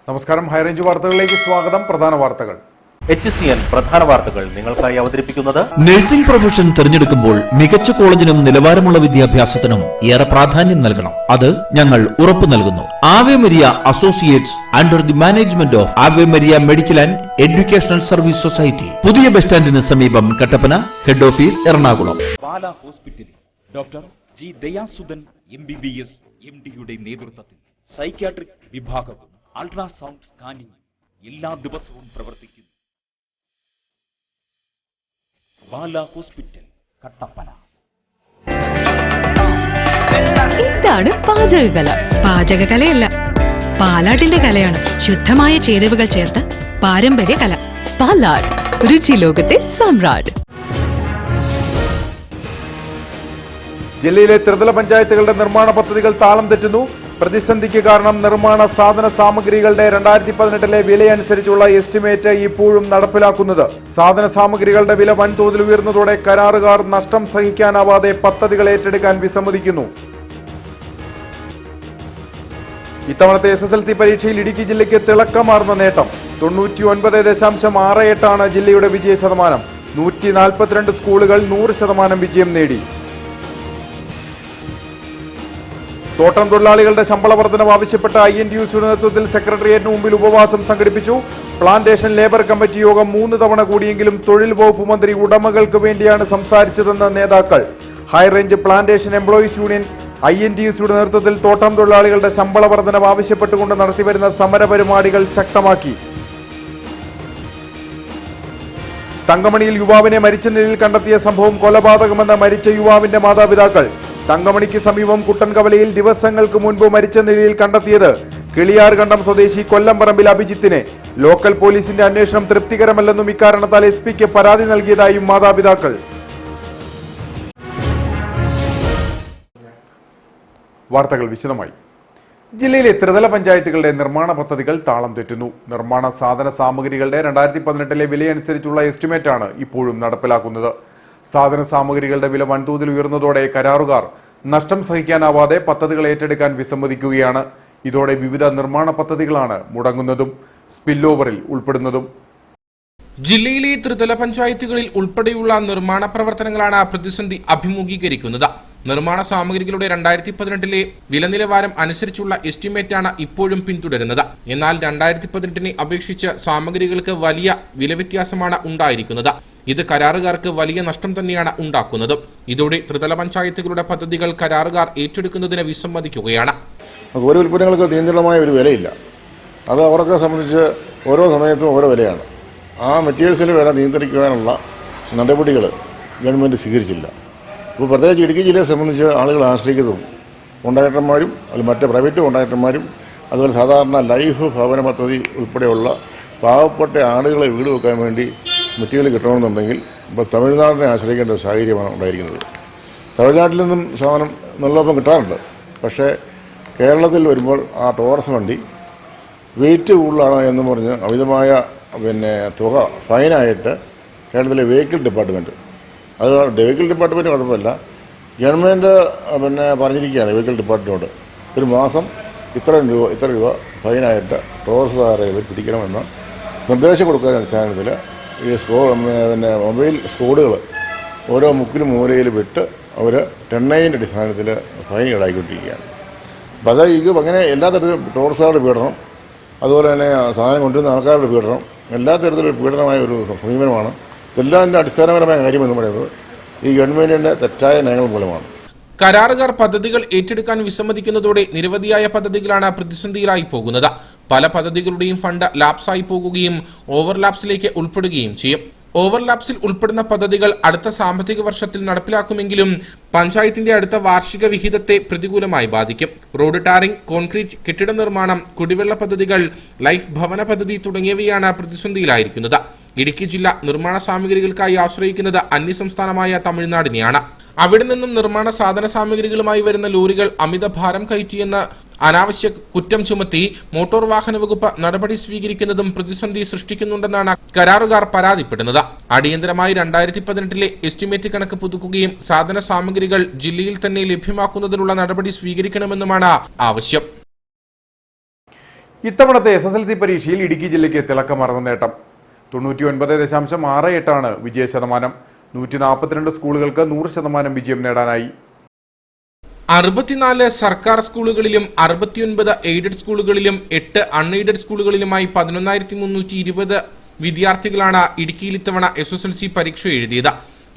നമസ്കാരം, ഹൈറേഞ്ച് വാർത്തകളിലേക്ക് സ്വാഗതം. പ്രധാന വാർത്തകൾ. HCN പ്രധാന വാർത്തകൾ നിങ്ങൾക്കായി അവതരിപ്പിക്കുന്നത് നഴ്സിംഗ് പ്രൊഫഷൻ തിരഞ്ഞെടുക്കുമ്പോൾ മികച്ച കോളേജിനും നിലവാരമുള്ള വിദ്യാഭ്യാസത്തിനും ഏറെ പ്രാധാന്യം നൽകണം. അത് ഞങ്ങൾ ഉറപ്പു നൽകുന്നു. Ave Maria associates under the management of Ave Maria medical and educational service society, പുതിയ ബസ് സ്റ്റാൻഡിന് സമീപം, കട്ടപ്പന, ഹെഡ് ഓഫീസ് എറണാകുളം. പാല ഹോസ്പിറ്റലിൽ ഡോക്ടർ ജി ദയാസുധൻ MBBS MD-യുടെ നേതൃത്വത്തിൽ സൈക്യാട്രിക് വിഭാഗവും അൾട്രാസൗണ്ട് സ്കാനിംഗ് എല്ലാ ദിവസവും പ്രവർത്തിക്കുന്നു. പാല ഹോസ്പിറ്റൽ, കട്ടപ്പന. എന്താണ് പാചകകല? പാചകകലയല്ല, പാലാട്ടിന്റെ കലയാണ്. ശുദ്ധമായ ചേരുവകൾ ചേർത്ത് പാരമ്പര്യ കല. പാലാട്, രുചി ലോകത്തെ സമ്രാട്ട്. ജില്ലയിലെ ത്രിതല പഞ്ചായത്തുകളുടെ നിർമ്മാണ പദ്ധതികൾ താളം തെറ്റുന്നു. പ്രതിസന്ധിക്ക് കാരണം നിർമ്മാണ സാധന സാമഗ്രികളുടെ 2018 വിലയനുസരിച്ചുള്ള എസ്റ്റിമേറ്റ് ഇപ്പോഴും നടപ്പിലാക്കുന്നത്. സാധന സാമഗ്രികളുടെ വില വൻതോതിൽ ഉയർന്നതോടെ കരാറുകാർ നഷ്ടം സഹിക്കാനാവാതെ പദ്ധതികൾ ഏറ്റെടുക്കാൻ വിസമ്മതിക്കുന്നു. ഇത്തവണത്തെ SSLC പരീക്ഷയിൽ ഇടുക്കി ജില്ലയ്ക്ക് തിളക്കമാർന്ന നേട്ടം. 99.68 ജില്ലയുടെ വിജയ ശതമാനം. 142 സ്കൂളുകൾ 100% വിജയം നേടി. തോട്ടം തൊഴിലാളികളുടെ ശമ്പള വർധനവ് ആവശ്യപ്പെട്ട INTUസിയുടെ നേതൃത്വത്തിൽ സെക്രട്ടേറിയറ്റിന് മുമ്പിൽ ഉപവാസം സംഘടിപ്പിച്ചു. പ്ലാന്റേഷൻ ലേബർ കമ്മിറ്റി യോഗം 3 തവണ കൂടിയെങ്കിലും തൊഴിൽ വകുപ്പ് മന്ത്രി ഉടമകൾക്ക് വേണ്ടിയാണ് സംസാരിച്ചതെന്ന് നേതാക്കൾ. ഹൈറേഞ്ച് പ്ലാന്റേഷൻ എംപ്ലോയീസ് യൂണിയൻ INTUസിയുടെ നേതൃത്വത്തിൽ തോട്ടം തൊഴിലാളികളുടെ ശമ്പള വർധനവ് ആവശ്യപ്പെട്ടുകൊണ്ട് നടത്തിവരുന്ന സമരപരിപാടികൾ ശക്തമാക്കി. തങ്കമണിയിൽ യുവാവിനെ മരിച്ച നിലയിൽ കണ്ടെത്തിയ സംഭവം കൊലപാതകമെന്ന മരിച്ച യുവാവിന്റെ മാതാപിതാക്കൾ. തങ്കമണിക്ക് സമീപം കുട്ടൻകവലയിൽ ദിവസങ്ങൾക്ക് മുൻപ് മരിച്ച നിലയിൽ കണ്ടെത്തിയത് കിളിയാർകണ്ടം സ്വദേശി കൊല്ലംപറമ്പിൽ അഭിജിത്തിനെ. ലോക്കൽ പോലീസിന്റെ അന്വേഷണം തൃപ്തികരമല്ലെന്നും ഇക്കാരണത്താൽ SP-ക്ക് പരാതി നൽകിയതായും മാതാപിതാക്കൾ. വാർത്തകൾ വിശദമായി. ജില്ലയിലെ ത്രിതല പഞ്ചായത്തുകളുടെ നിർമ്മാണ പദ്ധതികൾ താളം തെറ്റുന്നു. നിർമ്മാണ സാധന സാമഗ്രികളുടെ 2018 വിലയനുസരിച്ചുള്ള എസ്റ്റിമേറ്റാണ് ഇപ്പോഴും നടപ്പിലാക്കുന്നത്. സാധന സാമഗ്രികളുടെ വില വൻതോതിൽ ഉയർന്നതോടെ കരാറുകാർ നഷ്ടം സഹിക്കാനാവാതെ പദ്ധതികൾ ഏറ്റെടുക്കാൻ വിസമ്മതിക്കുകയാണ്. ഇതോടെ വിവിധ നിർമ്മാണ പദ്ധതികളാണ് മുടങ്ങുന്നതും സ്പിൽ ഓവറിൽ ഉൾപ്പെടുന്നതും. ജില്ലയിലെ ത്രിതല പഞ്ചായത്തുകളിൽ ഉൾപ്പെടെയുള്ള നിർമ്മാണ പ്രവർത്തനങ്ങളാണ് പ്രതിസന്ധി അഭിമുഖീകരിക്കുന്നത്. നിർമ്മാണ സാമഗ്രികളുടെ 2018 വില നിലവാരം അനുസരിച്ചുള്ള എസ്റ്റിമേറ്റാണ് ഇപ്പോഴും പിന്തുടരുന്നത്. എന്നാൽ 2018 അപേക്ഷിച്ച് സാമഗ്രികൾക്ക് വലിയ വില വ്യത്യാസമാണ് ഉണ്ടായിരിക്കുന്നത്. ഇത് കരാറുകാർക്ക് വലിയ നഷ്ടം തന്നെയാണ് ഉണ്ടാക്കുന്നത്. ഇതോടെ ത്രിതല പഞ്ചായത്തുകളുടെ പദ്ധതികൾ കരാറുകാർ ഏറ്റെടുക്കുന്നതിന് വിസമ്മതിക്കുകയാണ്. ഓരോ ഉൽപ്പന്നങ്ങൾക്ക് നിയന്ത്രണമായ ഒരു വിലയില്ല. അത് അവർക്ക് സംബന്ധിച്ച് ഓരോ സമയത്തും ഓരോ വിലയാണ്. ആ മെറ്റീരിയൽസിന് വില നിയന്ത്രിക്കുവാനുള്ള നടപടികൾ ഗവൺമെൻറ് സ്വീകരിച്ചില്ല. ഇപ്പോൾ പ്രത്യേകിച്ച് ഇടുക്കി ജില്ലയെ സംബന്ധിച്ച് ആളുകൾ ആശ്രയിക്കുന്നതും കോൺട്രാക്ടർമാരും മറ്റ് പ്രൈവറ്റ് കോൺട്രാക്ടർമാരും അതുപോലെ സാധാരണ ലൈഫ് ഭവന പദ്ധതി ഉൾപ്പെടെയുള്ള പാവപ്പെട്ട ആളുകളെ വീട് വെക്കാൻ വേണ്ടി മെറ്റീരിയൽ കിട്ടണമെന്നുണ്ടെങ്കിൽ ഇപ്പോൾ തമിഴ്നാടിനെ ആശ്രയിക്കേണ്ട ഒരു സാഹചര്യമാണ് ഉണ്ടായിരിക്കുന്നത്. തമിഴ്നാട്ടിൽ നിന്നും സാധനം നല്ലൊപ്പം കിട്ടാറുണ്ട്. പക്ഷേ കേരളത്തിൽ വരുമ്പോൾ ആ ടോറസ് വണ്ടി വെയിറ്റ് കൂടുതലാണ് എന്ന് പറഞ്ഞ് അമിതമായ തുക ഫൈനായിട്ട് കേരളത്തിലെ വെഹിക്കിൾ ഡിപ്പാർട്ട്മെൻറ്റ്, അത് വെഹിക്കിൾ ഡിപ്പാർട്ട്മെൻറ്റ് കുഴപ്പമില്ല, ഗവൺമെൻറ് പറഞ്ഞിരിക്കുകയാണ് വെഹിക്കിൾ ഡിപ്പാർട്ട്മെൻറ്റിനോട് ഒരു മാസം ഇത്ര രൂപ ഫൈനായിട്ട് ടോറസുകാരെ പിടിക്കണമെന്ന് നിർദ്ദേശം കൊടുക്കുന്ന അടിസ്ഥാനത്തിൽ ഈ മൊബൈൽ സ്ക്വാഡുകൾ ഓരോ മുക്കിലും മൂലയിൽ വിട്ട് അവർ ടെണ്ണയിൻ്റെ അടിസ്ഥാനത്തിൽ ഫൈൻ ഈടാക്കിക്കൊണ്ടിരിക്കുകയാണ്. അപ്പോൾ അത് അങ്ങനെ എല്ലാ തരത്തിലും ടോറസുകാരുടെ പീഡനം, അതുപോലെ തന്നെ സാധനം കൊണ്ടുവരുന്ന ആൾക്കാരുടെ പീഡനം, എല്ലാ തരത്തിലും പീഡനമായ ഒരു സമീപനമാണ്. ഇതെല്ലാം അതിൻ്റെ അടിസ്ഥാനപരമായ കാര്യമെന്ന് പറയുന്നത് ഈ ഗവൺമെൻറ്റിൻ്റെ തെറ്റായ നയങ്ങൾ മൂലമാണ്. കരാറുകാർ പദ്ധതികൾ ഏറ്റെടുക്കാൻ വിസമ്മതിക്കുന്നതോടെ നിരവധിയായ പദ്ധതികളാണ് പ്രതിസന്ധിയിലായി പോകുന്നത്. പല പദ്ധതികളുടെയും ഫണ്ട് ലാപ്സായി പോകുകയും ഓവർലാപ്സിലേക്ക് ഉൾപ്പെടുകയും ചെയ്യും. ഓവർലാപ്സിൽ ഉൾപ്പെടുന്ന പദ്ധതികൾ അടുത്ത സാമ്പത്തിക വർഷത്തിൽ നടപ്പിലാക്കുമെങ്കിലും പഞ്ചായത്തിന്റെ അടുത്ത വാർഷിക വിഹിതത്തെ പ്രതികൂലമായി ബാധിക്കും. റോഡ് ടാറിംഗ്, കോൺക്രീറ്റ് കെട്ടിട നിർമ്മാണം, കുടിവെള്ള പദ്ധതികൾ, ലൈഫ് ഭവന പദ്ധതി തുടങ്ങിയവയാണ് പ്രതിസന്ധിയിലായിരിക്കുന്നത്. ഇടുക്കി ജില്ല നിർമ്മാണ സാമഗ്രികൾക്കായി ആശ്രയിക്കുന്നത് അന്യസംസ്ഥാനമായ തമിഴ്നാടിനെയാണ്. അവിടെ നിന്നും നിർമ്മാണ സാധന സാമഗ്രികളുമായി വരുന്ന ലോറികൾ അമിത ഭാരം കയറ്റിയെന്ന് അനാവശ്യ കുറ്റം ചുമത്തി മോട്ടോർ വാഹന വകുപ്പ് നടപടി സ്വീകരിക്കുന്നതും പ്രതിസന്ധി സൃഷ്ടിക്കുന്നുണ്ടെന്നാണ് കരാറുകാർ പരാതിപ്പെടുന്നത്. അടിയന്തരമായി 2018 എസ്റ്റിമേറ്റ് കണക്ക് പുതുക്കുകയും സാധന സാമഗ്രികൾ ജില്ലയിൽ തന്നെ ലഭ്യമാക്കുന്നതിനുള്ള നടപടി സ്വീകരിക്കണമെന്നുമാണ് ആവശ്യം. ഇത്തവണത്തെ SSLC പരീക്ഷയിൽ ഇടുക്കി ജില്ലയ്ക്ക് തിളക്കമാർന്ന നേട്ടം. 99.68 വിജയശതമാനം. 142 സ്കൂളുകൾക്ക് 100% വിജയം നേടാനായി. 64 സർക്കാർ സ്കൂളുകളിലും 69 എയ്ഡഡ് സ്കൂളുകളിലും 8 അൺഎയ്ഡഡ് സ്കൂളുകളിലുമായി 11,320 വിദ്യാർത്ഥികളാണ് ഇടുക്കിയിൽ ഇത്തവണ SSLC പരീക്ഷ എഴുതിയത്.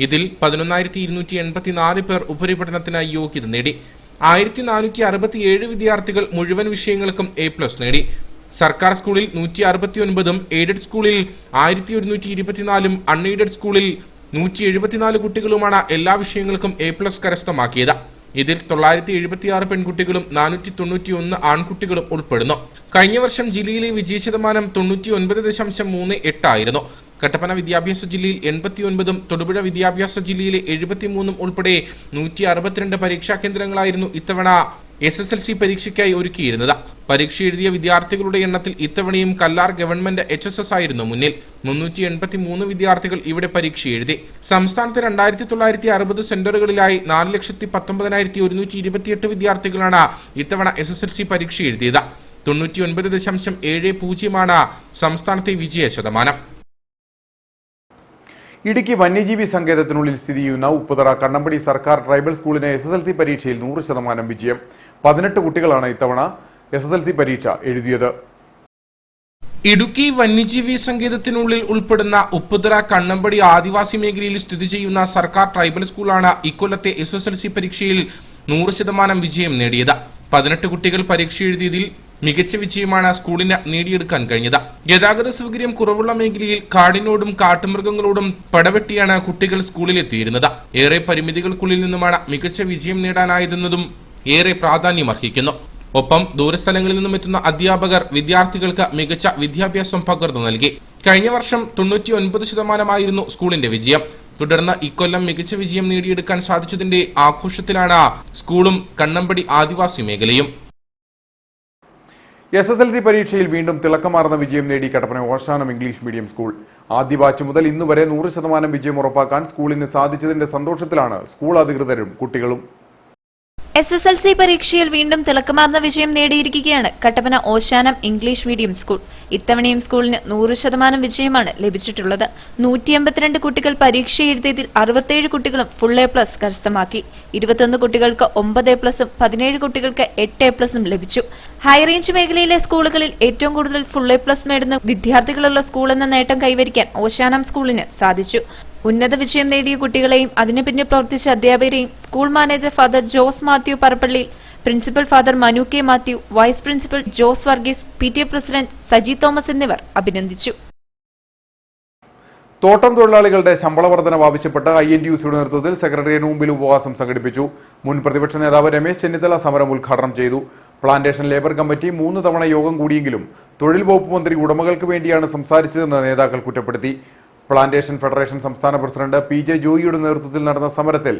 ഇതിൽ 11,284 പേർ ഉപരിപഠനത്തിന് യോഗ്യത നേടി. 1,467 വിദ്യാർത്ഥികൾ മുഴുവൻ വിഷയങ്ങൾക്കും A+ നേടി. സർക്കാർ സ്കൂളിൽ 169ഉം എയ്ഡഡ് സ്കൂളിൽ 1,124ഉം അൺഎയ്ഡഡ് സ്കൂളിൽ 174 കുട്ടികളുമാണ് എല്ലാ വിഷയങ്ങൾക്കും A+ കരസ്ഥമാക്കിയത്. ഇതിൽ 976 പെൺകുട്ടികളും 491 ആൺകുട്ടികളും ഉൾപ്പെടുന്നു. കഴിഞ്ഞ വർഷം ജില്ലയിലെ വിജയശതമാനം 99.38 ആയിരുന്നു. കട്ടപ്പന വിദ്യാഭ്യാസ ജില്ലയിൽ 89ഉം തൊടുപുഴ വിദ്യാഭ്യാസ ജില്ലയിലെ 73ഉം ഉൾപ്പെടെ 162 പരീക്ഷാ കേന്ദ്രങ്ങളായിരുന്നു ഇത്തവണ SSLC പരീക്ഷയ്ക്കായി ഒരുക്കിയിരുന്നത്. പരീക്ഷ എഴുതിയ വിദ്യാർത്ഥികളുടെ എണ്ണത്തിൽ ഇത്തവണയും കല്ലാർ ഗവൺമെന്റ് HSS ആയിരുന്നു മുന്നിൽ. 383 വിദ്യാർത്ഥികൾ ഇവിടെ പരീക്ഷ എഴുതി. സംസ്ഥാനത്ത് 2,960 സെന്ററുകളിലായി 4,19,128 വിദ്യാർത്ഥികളാണ് ഇത്തവണ SSLC പരീക്ഷ എഴുതിയത്. 99.70 സംസ്ഥാനത്തെ വിജയ ശതമാനം. ഇടുക്കി വന്യജീവി സങ്കേതത്തിനുള്ളിൽ സ്ഥിതി ചെയ്യുന്ന ഉപ്പുതറ കണ്ണമ്പടി സർക്കാർ ട്രൈബൽ സ്കൂളിന് SSLC പരീക്ഷയിൽ 100% വിജയം. 18 കുട്ടികളാണ് ഇത്തവണ SSLC പരീക്ഷ എഴുതിയത്. ഇടുക്കി വന്യജീവി സങ്കേതത്തിനുള്ളിൽ ഉൾപ്പെടുന്ന ഉപ്പുതറ കണ്ണമ്പടി ആദിവാസി മേഖലയിൽ സ്ഥിതി ചെയ്യുന്ന സർക്കാർ ട്രൈബൽ സ്കൂളാണ് ഇക്കൊല്ലത്തെ SSLC പരീക്ഷയിൽ 100% വിജയം നേടിയത്. 18 കുട്ടികൾ പരീക്ഷ എഴുതിയതിൽ മികച്ച വിജയമാണ് സ്കൂളിന് നേടിയെടുക്കാൻ കഴിഞ്ഞത്. ഗതാഗത സൗകര്യം കുറവുള്ള മേഖലയിൽ കാടിനോടും കാട്ടുമൃഗങ്ങളോടും പടവെട്ടിയാണ് കുട്ടികൾ സ്കൂളിലെത്തിയിരുന്നത്. ഏറെ പരിമിതികൾക്കുള്ളിൽ നിന്നുമാണ് മികച്ച വിജയം നേടാനായതെന്നതും ഏറെ പ്രാധാന്യമർഹിക്കുന്നു. ഒപ്പം ദൂരസ്ഥലങ്ങളിൽ നിന്നും എത്തുന്ന അധ്യാപകർ വിദ്യാർത്ഥികൾക്ക് മികച്ച വിദ്യാഭ്യാസം പകർന്നു നൽകി. കഴിഞ്ഞ വർഷം 99% സ്കൂളിന്റെ വിജയം. തുടർന്ന് ഇക്കൊല്ലം മികച്ച വിജയം നേടിയെടുക്കാൻ സാധിച്ചതിന്റെ ആഘോഷത്തിലാണ് സ്കൂളും കണ്ണമ്പടി ആദിവാസി മേഖലയും. SSLC പരീക്ഷയിൽ വീണ്ടും തിളക്കമാർന്ന വിജയം നേടി Kattappana Oshanam English medium school. ആദ്യ ബാച്ച് മുതൽ ഇന്നുവരെ 100% വിജയം ഉറപ്പാക്കാൻ സ്കൂളിന് സാധിച്ചതിന്റെ സന്തോഷത്തിലാണ് സ്കൂൾ അധികൃതരും കുട്ടികളും. SSLC പരീക്ഷയിൽ വീണ്ടും തിളക്കമാർന്ന വിജയം നേടിയിരിക്കുകയാണ് Kattappana Oshanam English medium school. ഇത്തവണയും സ്കൂളിന് 100% വിജയമാണ് ലഭിച്ചിട്ടുള്ളത്. 182 കുട്ടികൾ പരീക്ഷ എഴുതിയതിൽ 67 കുട്ടികളും ഫുൾ A+ കരസ്ഥമാക്കി. 21 കുട്ടികൾക്ക് 9 A+, 17 കുട്ടികൾക്ക് 8 A+ ലഭിച്ചു. ഹൈറേഞ്ച് മേഖലയിലെ സ്കൂളുകളിൽ ഏറ്റവും കൂടുതൽ ഫുൾ A+ നേടുന്ന വിദ്യാർത്ഥികളുള്ള സ്കൂൾ എന്ന നേട്ടം കൈവരിക്കാൻ ഓശാനം സ്കൂളിന് സാധിച്ചു. ഉന്നത വിജയം നേടിയ കുട്ടികളെയും അതിനു പിന്നിൽ പ്രവർത്തിച്ച അധ്യാപകരെയും school manager father Jose Mathew Parappallil, principal father Manu K Mathew, vice principal Jose Varghese, PTA president Saji Thomas എന്നിവർ അഭിനന്ദിച്ചു. തോട്ടം തൊഴിലാളികളുടെ ശമ്പള വർധനവ് ആവശ്യപ്പെട്ട് INTUCയുടെ നേതൃത്വത്തിൽ സെക്രട്ടേറിയറ്റിന് മുമ്പിൽ ഉപവാസം സംഘടിപ്പിച്ചു. മുൻ പ്രതിപക്ഷ നേതാവ് രമേശ് ചെന്നിത്തല സമരം ഉദ്ഘാടനം ചെയ്തു. പ്ലാന്റേഷൻ ലേബർ കമ്മിറ്റി 3 തവണ യോഗം കൂടിയെങ്കിലും തൊഴിൽ വകുപ്പ് മന്ത്രി ഉടമകൾക്ക് വേണ്ടിയാണ് സംസാരിച്ചതെന്ന് നേതാക്കൾ കുറ്റപ്പെടുത്തി. പ്ലാന്റേഷൻ ഫെഡറേഷൻ സംസ്ഥാന പ്രസിഡന്റ് PJ ജോയിയുടെ നേതൃത്വത്തിൽ നടന്ന സമരത്തിൽ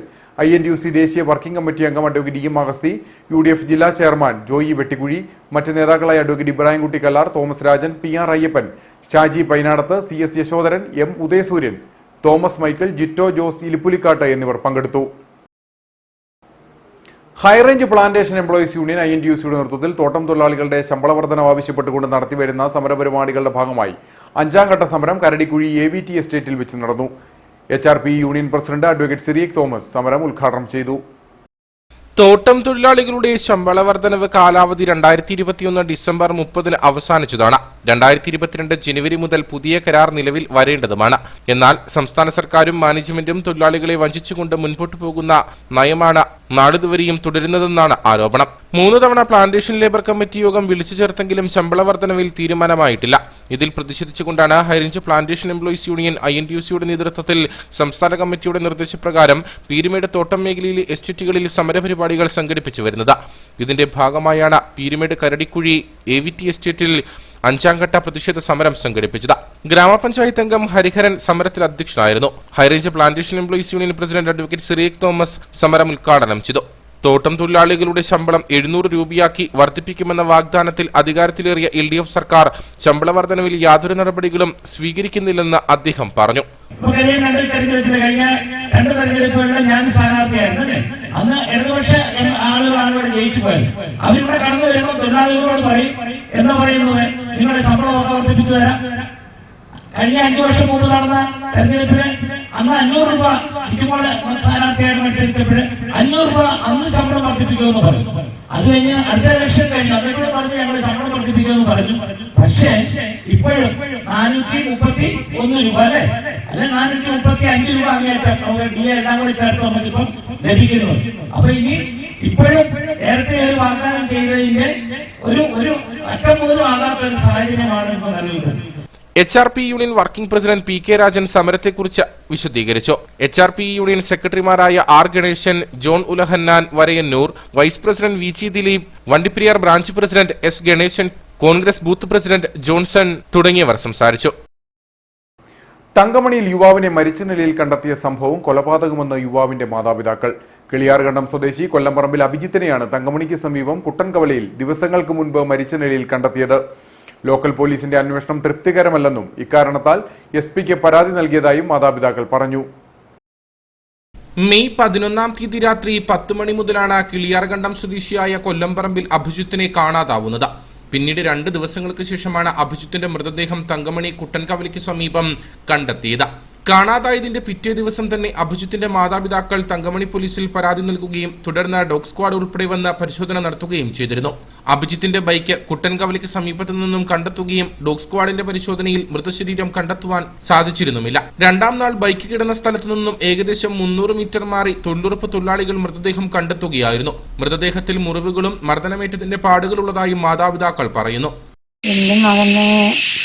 INTUC ദേശീയ വർക്കിംഗ് കമ്മിറ്റി അംഗം അഡ്വക്കേറ്റ് EM അഗസ്തി, UDF ജില്ലാ ചെയർമാൻ ജോയി വെട്ടിക്കുഴി, മറ്റ് നേതാക്കളായ advocate Ibrahimkutty Kallar, Thomas Rajan, PR Ayyappan, Shaji Painadath, CS Yashodharan, M Udayasuryan, Thomas Michael, Jito Jose Elippulikkattu എന്നിവർ പങ്കെടുത്തു. ഹൈറേഞ്ച് പ്ലാന്റേഷൻ എംപ്ലോയീസ് യൂണിയൻ INTUCയുടെ നേതൃത്വത്തിൽ തോട്ടം തൊഴിലാളികളുടെ ശമ്പള വർധനവ് ആവശ്യപ്പെട്ടുകൊണ്ട് നടത്തിവരുന്ന സമരപരിപാടികളുടെ ഭാഗമായി 5ാം ഘട്ട സമരം കരടിക്കുഴി AVT എസ്റ്റേറ്റിൽ വെച്ച് നടന്നു. HRP union president advocate Cyriac Thomas സമരം ഉദ്ഘാടനം ചെയ്തു. തോട്ടം തൊഴിലാളികളുടെ ശമ്പള വർധനവ് കാലാവധി 2021 ഡിസംബർ 30 അവസാനിച്ചതാണ്. 2022 ജനുവരി മുതൽ പുതിയ കരാർ നിലവിൽ വരേണ്ടതുമാണ്. എന്നാൽ സംസ്ഥാന സർക്കാരും മാനേജ്മെന്റും തൊഴിലാളികളെ വഞ്ചിച്ചുകൊണ്ട് മുൻപോട്ടു പോകുന്ന നയമാണ് നാളിതുവരെയും തുടരുന്നതെന്നാണ് ആരോപണം. 3 തവണ പ്ലാന്റേഷൻ ലേബർ കമ്മിറ്റി യോഗം വിളിച്ചു ചേർത്തെങ്കിലും ശമ്പള വർധനവിൽ തീരുമാനമായിട്ടില്ല. ഇതിൽ പ്രതിഷേധിച്ചുകൊണ്ടാണ് ഹൈറേഞ്ച് പ്ലാന്റേഷൻ എംപ്ലോയീസ് യൂണിയൻ INTUCയുടെ നേതൃത്വത്തിൽ സംസ്ഥാന കമ്മിറ്റിയുടെ നിർദ്ദേശപ്രകാരം പീരുമേട് തോട്ടം മേഖലയിലെ എസ്റ്റേറ്റുകളിൽ സമരപരിപാടികൾ സംഘടിപ്പിച്ചു വരുന്നത്. ഇതിന്റെ ഭാഗമായാണ് പീരുമേട് കരടിക്കുഴി AVT എസ്റ്റേറ്റിൽ 5ാം ഘട്ട പ്രതിഷേധ സമരം സംഘടിപ്പിച്ചത്. ഗ്രാമപഞ്ചായത്ത് അംഗം ഹരിഹരൻ സമരത്തിൽ അധ്യക്ഷനായിരുന്നു. High range plantation employees union president advocate Cyriac Thomas സമരം ഉദ്ഘാടനം ചെയ്തു. തോട്ടം തൊഴിലാളികളുടെ ശമ്പളം 700 രൂപയാക്കി വർദ്ധിപ്പിക്കുമെന്ന വാഗ്ദാനത്തിൽ അധികാരത്തിലേറിയ LDF സർക്കാർ ശമ്പള വർധനവിൽ യാതൊരു നടപടികളും സ്വീകരിക്കുന്നില്ലെന്ന് അദ്ദേഹം പറഞ്ഞു. ഞാൻ സ്ഥാനാർത്ഥിയായിരുന്നു. അന്ന് ഇടതുപക്ഷ ആളുകളാണ് ഇവിടെ ജയിച്ചു പോയത്. അവരിവിടെ കടന്നു വരുമ്പോൾ തൊഴിലാളികളോട് പറയും എന്താ പറയുന്നത്, നിങ്ങളുടെ ശമ്പളമൊക്കെ വർദ്ധിപ്പിച്ചു തരാം. കഴിഞ്ഞ 5 വർഷം മുമ്പ് നടന്ന തെരഞ്ഞെടുപ്പില് അന്ന് 500 രൂപ ഇപ്പോൾ സ്ഥാനാർത്ഥിയായിട്ട് മത്സരിച്ചപ്പോൾ 500 രൂപ അന്ന് ശമ്പളം വർദ്ധിപ്പിക്കുമെന്ന് പറഞ്ഞു. അത് കഴിഞ്ഞ് അടുത്ത ഇലക്ഷൻ കഴിഞ്ഞു അതിനോട് പറഞ്ഞ് ഞങ്ങളുടെ ശമ്പളം വർദ്ധിപ്പിക്കുമെന്ന് പറഞ്ഞു. പക്ഷേ ഇപ്പോഴും 431 രൂപ അല്ലെ 435 രൂപ അങ്ങേറ്റം DA എല്ലാം കൂടി ചേർത്ത് നമുക്കിപ്പം ലഭിക്കുന്നത്. അപ്പൊ ഇനി ഇപ്പോഴും നേരത്തെ ഒരു വാഗ്ദാനം ചെയ്തതിന്റെ ഒരു അറ്റം പോലും ആകാത്ത ഒരു സാഹചര്യമാണ് ഇപ്പോൾ നിലനിൽക്കുന്നത്. HRP union working president PK Rajan സമരത്തെക്കുറിച്ച് വിശദീകരിച്ചു. HRP യൂണിയൻ സെക്രട്ടറിമാരായ R Ganeshan, John Ulahannan Varayannoor, vice president VC Dileep, Vandiperiyar branch president S Ganeshan, Congress booth president Johnson തുടങ്ങിയവർ സംസാരിച്ചു. തങ്കമണിയിൽ യുവാവിനെ മരിച്ച നിലയിൽ കണ്ടെത്തിയ സംഭവം കൊലപാതകമെന്ന് യുവാവിന്റെ മാതാപിതാക്കൾ. കിളിയാർകണ്ടം സ്വദേശി കൊല്ലംപറമ്പിൽ അഭിജിത്തിനെയാണ് തങ്കമണിക്ക് സമീപം കുട്ടൻകവലയിൽ ദിവസങ്ങൾക്ക് മുൻപ് മരിച്ച നിലയിൽ കണ്ടെത്തിയത്. ലോക്കൽ പോലീസിന്റെ അന്വേഷണം തൃപ്തികരമല്ലെന്നും ഇക്കാരണത്താൽ SP-ക്ക് പരാതി നൽകിയതായും മാതാപിതാക്കൾ പറഞ്ഞു. മെയ് 11-ാം തീയതി രാത്രി 10 മണി മുതലാണ് കിളിയാർകണ്ടം സ്വദേശിയായ കൊല്ലംപറമ്പിൽ അഭിജിത്തിനെ കാണാതാവുന്നത്. പിന്നീട് 2 ദിവസങ്ങൾക്ക് ശേഷമാണ് അഭിജിത്തിന്റെ മൃതദേഹം തങ്കമണി കുട്ടൻകവലയ്ക്ക് സമീപം കണ്ടെത്തിയത്. കാണാതായതിന്റെ പിറ്റേ ദിവസം തന്നെ അഭിജിത്തിന്റെ മാതാപിതാക്കൾ തങ്കമണി പോലീസിൽ പരാതി നൽകുകയും തുടർന്ന് ഡോഗ് സ്ക്വാഡ് ഉൾപ്പെടെ വന്ന് പരിശോധന നടത്തുകയും ചെയ്തിരുന്നു. അഭിജിത്തിന്റെ ബൈക്ക് കുട്ടൻകവലയ്ക്ക് സമീപത്തു നിന്നും കണ്ടെത്തുകയും ഡോഗ് സ്ക്വാഡിന്റെ പരിശോധനയിൽ മൃതശരീരം കണ്ടെത്തുവാൻ സാധിച്ചിരുന്നുമില്ല. 2-ാം നാൾ ബൈക്ക് കിടന്ന സ്ഥലത്തു നിന്നും ഏകദേശം 300 മീറ്റർ മാറി തൊഴിലുറപ്പ് തൊഴിലാളികൾ മൃതദേഹം കണ്ടെത്തുകയായിരുന്നു. മൃതദേഹത്തിൽ മുറിവുകളും മർദ്ദനമേറ്റതിന്റെ പാടുകളുള്ളതായും മാതാപിതാക്കൾ പറയുന്നു. എൻ്റെ മകനെ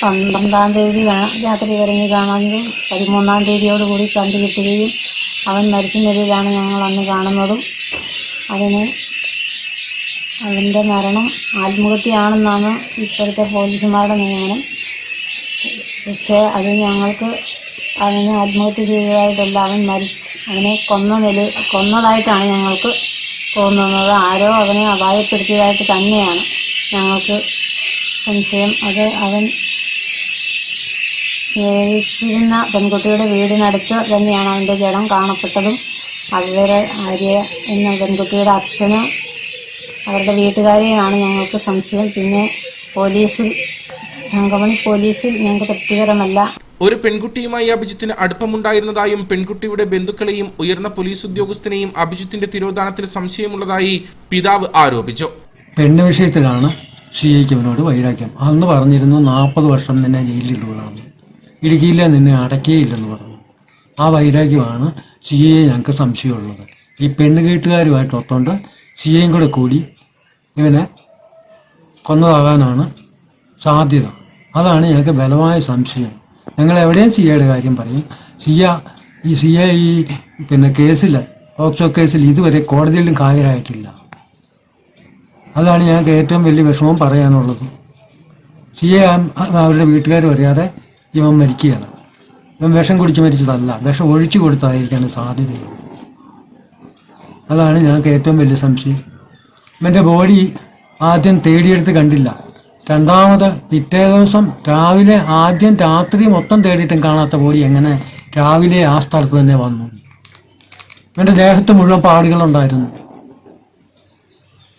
12-ാം തീയതി രാത്രി ഇറങ്ങി കാണാനും 13-ാം തീയതിയോടുകൂടി കണ്ടുകിട്ടുകയും അവൻ മരിച്ച നിലയിലാണ് ഞങ്ങൾ അന്ന് കാണുന്നതും. അവൻ്റെ മരണം ആത്മഹത്യയാണെന്നാണ് ഇപ്പോഴത്തെ പോലീസുമാരുടെ നിഗമനം. പക്ഷേ അത് ഞങ്ങൾക്ക് അവനെ ആത്മഹത്യ ചെയ്തതായിട്ടല്ല, അവനെ കൊന്നതായിട്ടാണ് ഞങ്ങൾക്ക് തോന്നുന്നത്. ആരോ അവനെ അപായപ്പെടുത്തിയതായിട്ട് തന്നെയാണ് ഞങ്ങൾക്ക് സംശയം. അത് അവൻ സ്നേഹിച്ചിരുന്ന പെൺകുട്ടിയുടെ വീടിനടുത്ത് തന്നെയാണ് അവൻ്റെ ജഡം കാണപ്പെട്ടതും. അതുവരെ ആര്യ എന്ന പെൺകുട്ടിയുടെ അച്ഛന് അവരുടെ വീട്ടുകാരെയാണ് ഞങ്ങൾക്ക് സംശയം. പിന്നെ തങ്കമണി പോലീസിൽ ഞങ്ങൾക്ക് തൃപ്തികരമല്ല. ഒരു പെൺകുട്ടിയുമായി അഭിജിത്തിന് അടുപ്പമുണ്ടായിരുന്നതായും പെൺകുട്ടിയുടെ ബന്ധുക്കളെയും ഉയർന്ന പോലീസ് ഉദ്യോഗസ്ഥനെയും അഭിജിത്തിന്റെ തിരോധാനത്തിൽ സംശയമുള്ളതായി പിതാവ് ആരോപിച്ചു. പെണ്ണ് വിഷയത്തിലാണ് CIക്ക് അവനോട് വൈരാഗ്യം. അന്ന് പറഞ്ഞിരുന്നു 40 വർഷം നിന്നെ ജയിലിലിടുകയാണ്, ഇടുക്കിയിലെ നിന്നെ അടയ്ക്കേയില്ലെന്ന് പറഞ്ഞു. ആ വൈരാഗ്യമാണ് CI ഞങ്ങൾക്ക് സംശയമുള്ളത്. ഈ പെണ്ണ് വീട്ടുകാരുമായിട്ട് ഒത്തുകൊണ്ട് CIയും കൂടെ കൂടി ഇവനെ കൊന്നതാകാനാണ് സാധ്യത. അതാണ് ഞങ്ങൾക്ക് ബലമായ സംശയം. ഞങ്ങൾ എവിടെയും CIയുടെ കാര്യം പറയും. CI കേസിൽ ഓക്സോ കേസിൽ ഇതുവരെ കോടതിയിലും ഹാജരായിട്ടില്ല. അതാണ് ഞങ്ങൾക്ക് ഏറ്റവും വലിയ വിഷമം പറയാനുള്ളത്. CI അവരുടെ വീട്ടുകാരും അറിയാതെ ഇവൻ മരിക്കുകയാണ്. ഇവൻ വിഷം കുടിച്ച് മരിച്ചതല്ല, വിഷം ഒഴിച്ചു കൊടുത്തതായിരിക്കാണ് സാധ്യതയുള്ളത്. അതാണ് ഞങ്ങൾക്ക് ഏറ്റവും വലിയ സംശയം. ഇവൻ്റെ ബോഡി ആദ്യം തേടിയെടുത്ത് കണ്ടില്ല. രണ്ടാമത് പിറ്റേ ദിവസം രാവിലെ ആദ്യം രാത്രി മൊത്തം തേടിയിട്ടും കാണാത്ത ബോഡി എങ്ങനെ രാവിലെ ആ സ്ഥലത്ത് തന്നെ വന്നു? ഇവൻ്റെ ദേഹത്ത് മുഴുവൻ പാടുകളുണ്ടായിരുന്നു,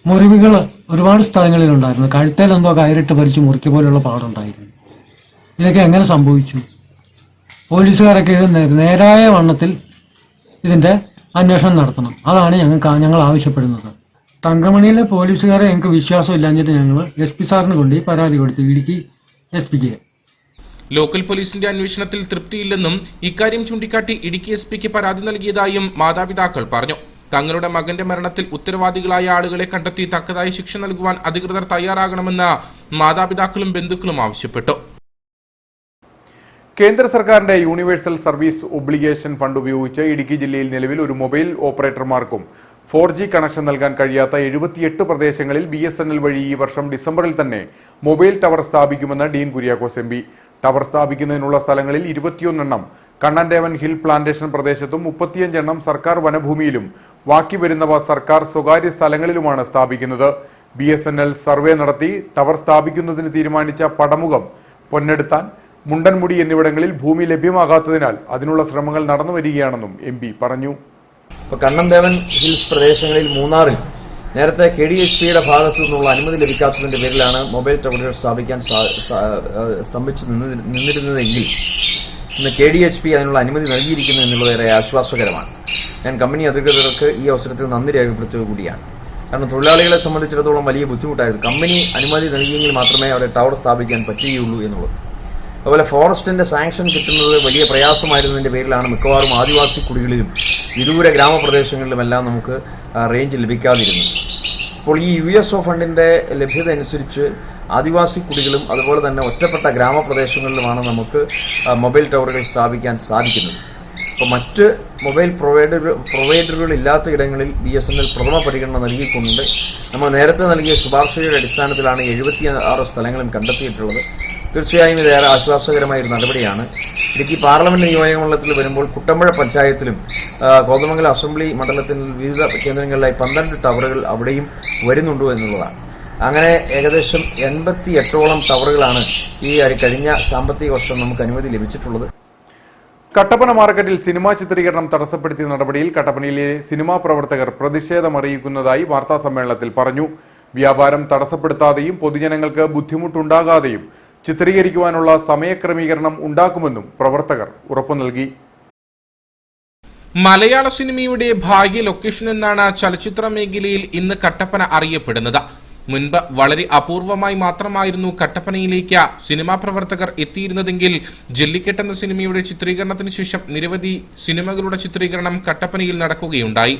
മുറിവുകൾ ഒരുപാട് സ്ഥലങ്ങളിലുണ്ടായിരുന്നു. കഴുത്തേലെന്തോ കയറിട്ട് പരിച്ച് മുറിക്ക് പോലെയുള്ള പാടുണ്ടായിരുന്നു. ഇതൊക്കെ എങ്ങനെ സംഭവിച്ചു? പോലീസുകാരൊക്കെ ഇത് നേരായ വണ്ണത്തിൽ ഇതിൻ്റെ അന്വേഷണം നടത്തണം. അതാണ് ഞങ്ങൾ ആവശ്യപ്പെടുന്നത്. തങ്കമണിയിലെ പോലീസുകാരെ ഞങ്ങൾക്ക് വിശ്വാസമില്ലാഞ്ഞിട്ട് ഞങ്ങൾ SP സാറിന് കൊണ്ട് പരാതി കൊടുത്തു, ഇടുക്കി SP-ക്ക്. ലോക്കൽ പോലീസിന്റെ അന്വേഷണത്തിൽ തൃപ്തിയില്ലെന്നും ഇക്കാര്യം ചൂണ്ടിക്കാട്ടി ഇടുക്കി SP-ക്ക് പരാതി നൽകിയതായും മാതാപിതാക്കൾ പറഞ്ഞു. തങ്ങളുടെ മകന്റെ മരണത്തിൽ ഉത്തരവാദികളായ ആളുകളെ കണ്ടെത്തി തക്കതായ ശിക്ഷ നൽകുവാൻ അധികൃതർ തയ്യാറാകണമെന്ന് മാതാപിതാക്കളും ബന്ധുക്കളും ആവശ്യപ്പെട്ടു. കേന്ദ്ര സർക്കാരിന്റെ യൂണിവേഴ്സൽ സർവീസ് ഒബ്ലിഗേഷൻ ഫണ്ട് ഉപയോഗിച്ച് ഇടുക്കി ജില്ലയിൽ നിലവിൽ ഒരു മൊബൈൽ ഓപ്പറേറ്റർമാർക്കും 4G കണക്ഷൻ നൽകാൻ കഴിയാത്ത 78 പ്രദേശങ്ങളിൽ BSNL വഴി ഈ വർഷം ഡിസംബറിൽ തന്നെ മൊബൈൽ ടവർ സ്ഥാപിക്കുമെന്ന് ഡീൻ കുര്യാക്കോസ് MP. ടവർ സ്ഥാപിക്കുന്നതിനുള്ള സ്ഥലങ്ങളിൽ 21 എണ്ണം കണ്ണൻദേവൻ ഹിൽ പ്ലാന്റേഷൻ പ്രദേശത്തും 35 എണ്ണം സർക്കാർ വനഭൂമിയിലും ബാക്കി വരുന്നവ സർക്കാർ സ്വകാര്യ സ്ഥലങ്ങളിലുമാണ് സ്ഥാപിക്കുന്നത്. BSNL സർവേ നടത്തി ടവർ സ്ഥാപിക്കുന്നതിന് തീരുമാനിച്ച പടമുഖം, പൊന്നെടുത്താൻ, മുണ്ടൻമുടി എന്നിവിടങ്ങളിൽ ഭൂമി ലഭ്യമാകാത്തതിനാൽ അതിനുള്ള ശ്രമങ്ങൾ നടന്നുവരികയാണെന്നും MP പറഞ്ഞു. ഇപ്പോൾ കണ്ണൻദേവൻ ഹിൽസ് പ്രദേശങ്ങളിൽ മൂന്നാറിൽ നേരത്തെ KDHPയുടെ ഭാഗത്തു നിന്നുള്ള അനുമതി ലഭിക്കാത്തതിന്റെ പേരിലാണ് മൊബൈൽ ടവറുകൾ സ്ഥാപിക്കാൻ സ്തംഭിച്ച് നിന്നിരുന്നതെങ്കിൽ ഇന്ന് KDHP അതിനുള്ള അനുമതി നൽകിയിരിക്കുന്നു എന്നുള്ളത് ഏറെ ആശ്വാസകരമാണ്. ഞാൻ കമ്പനി അധികൃതർക്ക് ഈ അവസരത്തിൽ നന്ദി രേഖപ്പെടുത്തുക കൂടിയാണ്. കാരണം തൊഴിലാളികളെ സംബന്ധിച്ചിടത്തോളം വലിയ ബുദ്ധിമുട്ടായിരുന്നു. കമ്പനി അനുമതി നൽകിയെങ്കിൽ മാത്രമേ അവിടെ ടവർ സ്ഥാപിക്കാൻ പറ്റുകയുള്ളൂ എന്നുള്ളത്. അതുപോലെ ഫോറസ്റ്റിന്റെ സാങ്ഷൻ കിട്ടുന്നത് വലിയ പ്രയാസമായിരുന്നതിന്റെ പേരിലാണ് മിക്കവാറും ആദിവാസി കുടികളിലും വിദൂര ഗ്രാമപ്രദേശങ്ങളിലുമെല്ലാം നമുക്ക് റേഞ്ച് ലഭിക്കാതിരുന്നത്. അപ്പോൾ ഈ USO ഫണ്ടിന്റെ ലഭ്യത അനുസരിച്ച് ആദിവാസി കുടികളും അതുപോലെ തന്നെ ഒറ്റപ്പെട്ട ഗ്രാമപ്രദേശങ്ങളിലുമാണ് നമുക്ക് മൊബൈൽ ടവറുകൾ സ്ഥാപിക്കാൻ സാധിക്കുന്നത്. അപ്പോൾ മറ്റ് മൊബൈൽ പ്രൊവൈഡറുകൾ ഇല്ലാത്ത ഇടങ്ങളിൽ BSNL പ്രഥമ പരിഗണന നൽകിക്കൊണ്ട് നമ്മൾ നേരത്തെ നൽകിയ ശുപാർശയുടെ അടിസ്ഥാനത്തിലാണ് 76 സ്ഥലങ്ങളും കണ്ടെത്തിയിട്ടുള്ളത്. തീർച്ചയായും ഇത് ഏറെ ആശ്വാസകരമായ ഒരു നടപടിയാണ്. ഇടുക്കി പാർലമെന്റ് നിയോജകമണ്ഡലത്തിൽ വരുമ്പോൾ കുട്ടമ്പുഴ പഞ്ചായത്തിലും കോതമംഗലം അസംബ്ലി മണ്ഡലത്തിൽ വിവിധ കേന്ദ്രങ്ങളിലായി 12 ടവറുകൾ അവിടെയും വരുന്നുണ്ടോ എന്നുള്ളതാണ്. അങ്ങനെ ഏകദേശം 88ഓളം ടവറുകളാണ് ഈ കഴിഞ്ഞ സാമ്പത്തിക വർഷം നമുക്ക് അനുമതി ലഭിച്ചിട്ടുള്ളത്. കട്ടപ്പന മാർക്കറ്റിൽ സിനിമാ ചിത്രീകരണം തടസ്സപ്പെടുത്തിയ നടപടിയിൽ കട്ടപ്പനയിലെ സിനിമാ പ്രവർത്തകർ പ്രതിഷേധമറിയിക്കുന്നതായി വാർത്താസമ്മേളനത്തിൽ പറഞ്ഞു. വ്യാപാരം തടസ്സപ്പെടുത്താതെയും പൊതുജനങ്ങൾക്ക് ബുദ്ധിമുട്ടുണ്ടാകാതെയും ചിത്രീകരിക്കുവാനുള്ള സമയക്രമീകരണം ഉണ്ടാക്കുമെന്നും പ്രവർത്തകർ ഉറപ്പു നൽകി. മലയാള സിനിമയുടെ ഭാഗ്യ ലൊക്കേഷൻ എന്നാണ് ചലച്ചിത്ര മേഖലയിൽ ഇന്ന് കട്ടപ്പന അറിയപ്പെടുന്നത്. മുൻപ് വളരെ അപൂർവമായി മാത്രമായിരുന്നു കട്ടപ്പനയിലേക്ക് സിനിമാ പ്രവർത്തകർ എത്തിയിരുന്നതെങ്കിൽ ജല്ലിക്കെട്ട് എന്ന സിനിമയുടെ ചിത്രീകരണത്തിന് ശേഷം നിരവധി സിനിമകളുടെ ചിത്രീകരണം കട്ടപ്പനയിൽ നടക്കുകയുണ്ടായി.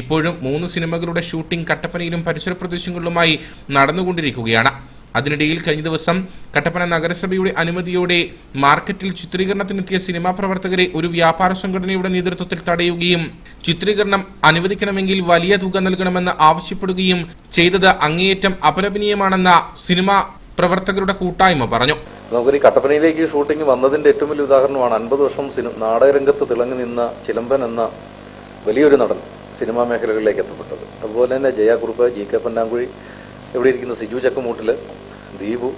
ഇപ്പോഴും 3 സിനിമകളുടെ ഷൂട്ടിംഗ് കട്ടപ്പനയിലും പരിസര പ്രദേശങ്ങളിലുമായി നടന്നുകൊണ്ടിരിക്കുകയാണ്. അതിനിടയിൽ കഴിഞ്ഞ ദിവസം കട്ടപ്പന നഗരസഭയുടെ അനുമതിയോടെ മാർക്കറ്റിൽ ചിത്രീകരണത്തിനെത്തിയ സിനിമാ പ്രവർത്തകരെ ഒരു വ്യാപാര സംഘടനയുടെ നേതൃത്വത്തിൽ തടയുകയും ചിത്രീകരണം അനുവദിക്കണമെങ്കിൽ വലിയ തുക നൽകണമെന്ന് ആവശ്യപ്പെടുകയും ചെയ്തത് അങ്ങേയറ്റം അപലപനീയമാണെന്ന സിനിമാ പ്രവർത്തകരുടെ കൂട്ടായ്മ പറഞ്ഞു. നമുക്കൊരു കട്ടപ്പനയിലേക്ക് ഷൂട്ടിംഗ് വന്നതിന്റെ ഏറ്റവും വലിയ ഉദാഹരണമാണ് 50 വർഷം നാടകരംഗത്ത് തിളങ്ങി നിന്ന ചിലമ്പൻ എന്ന വലിയൊരു നടൻ സിനിമാ മേഖലകളിലേക്ക് എത്തപ്പെട്ടത്. അതുപോലെ തന്നെ ജയാകുറുപ്പ്, GK പന്നാങ്കുഴി, ഇവിടെ ഇരിക്കുന്ന സിജു ചക്കമൂട്ടില്, ദീപു,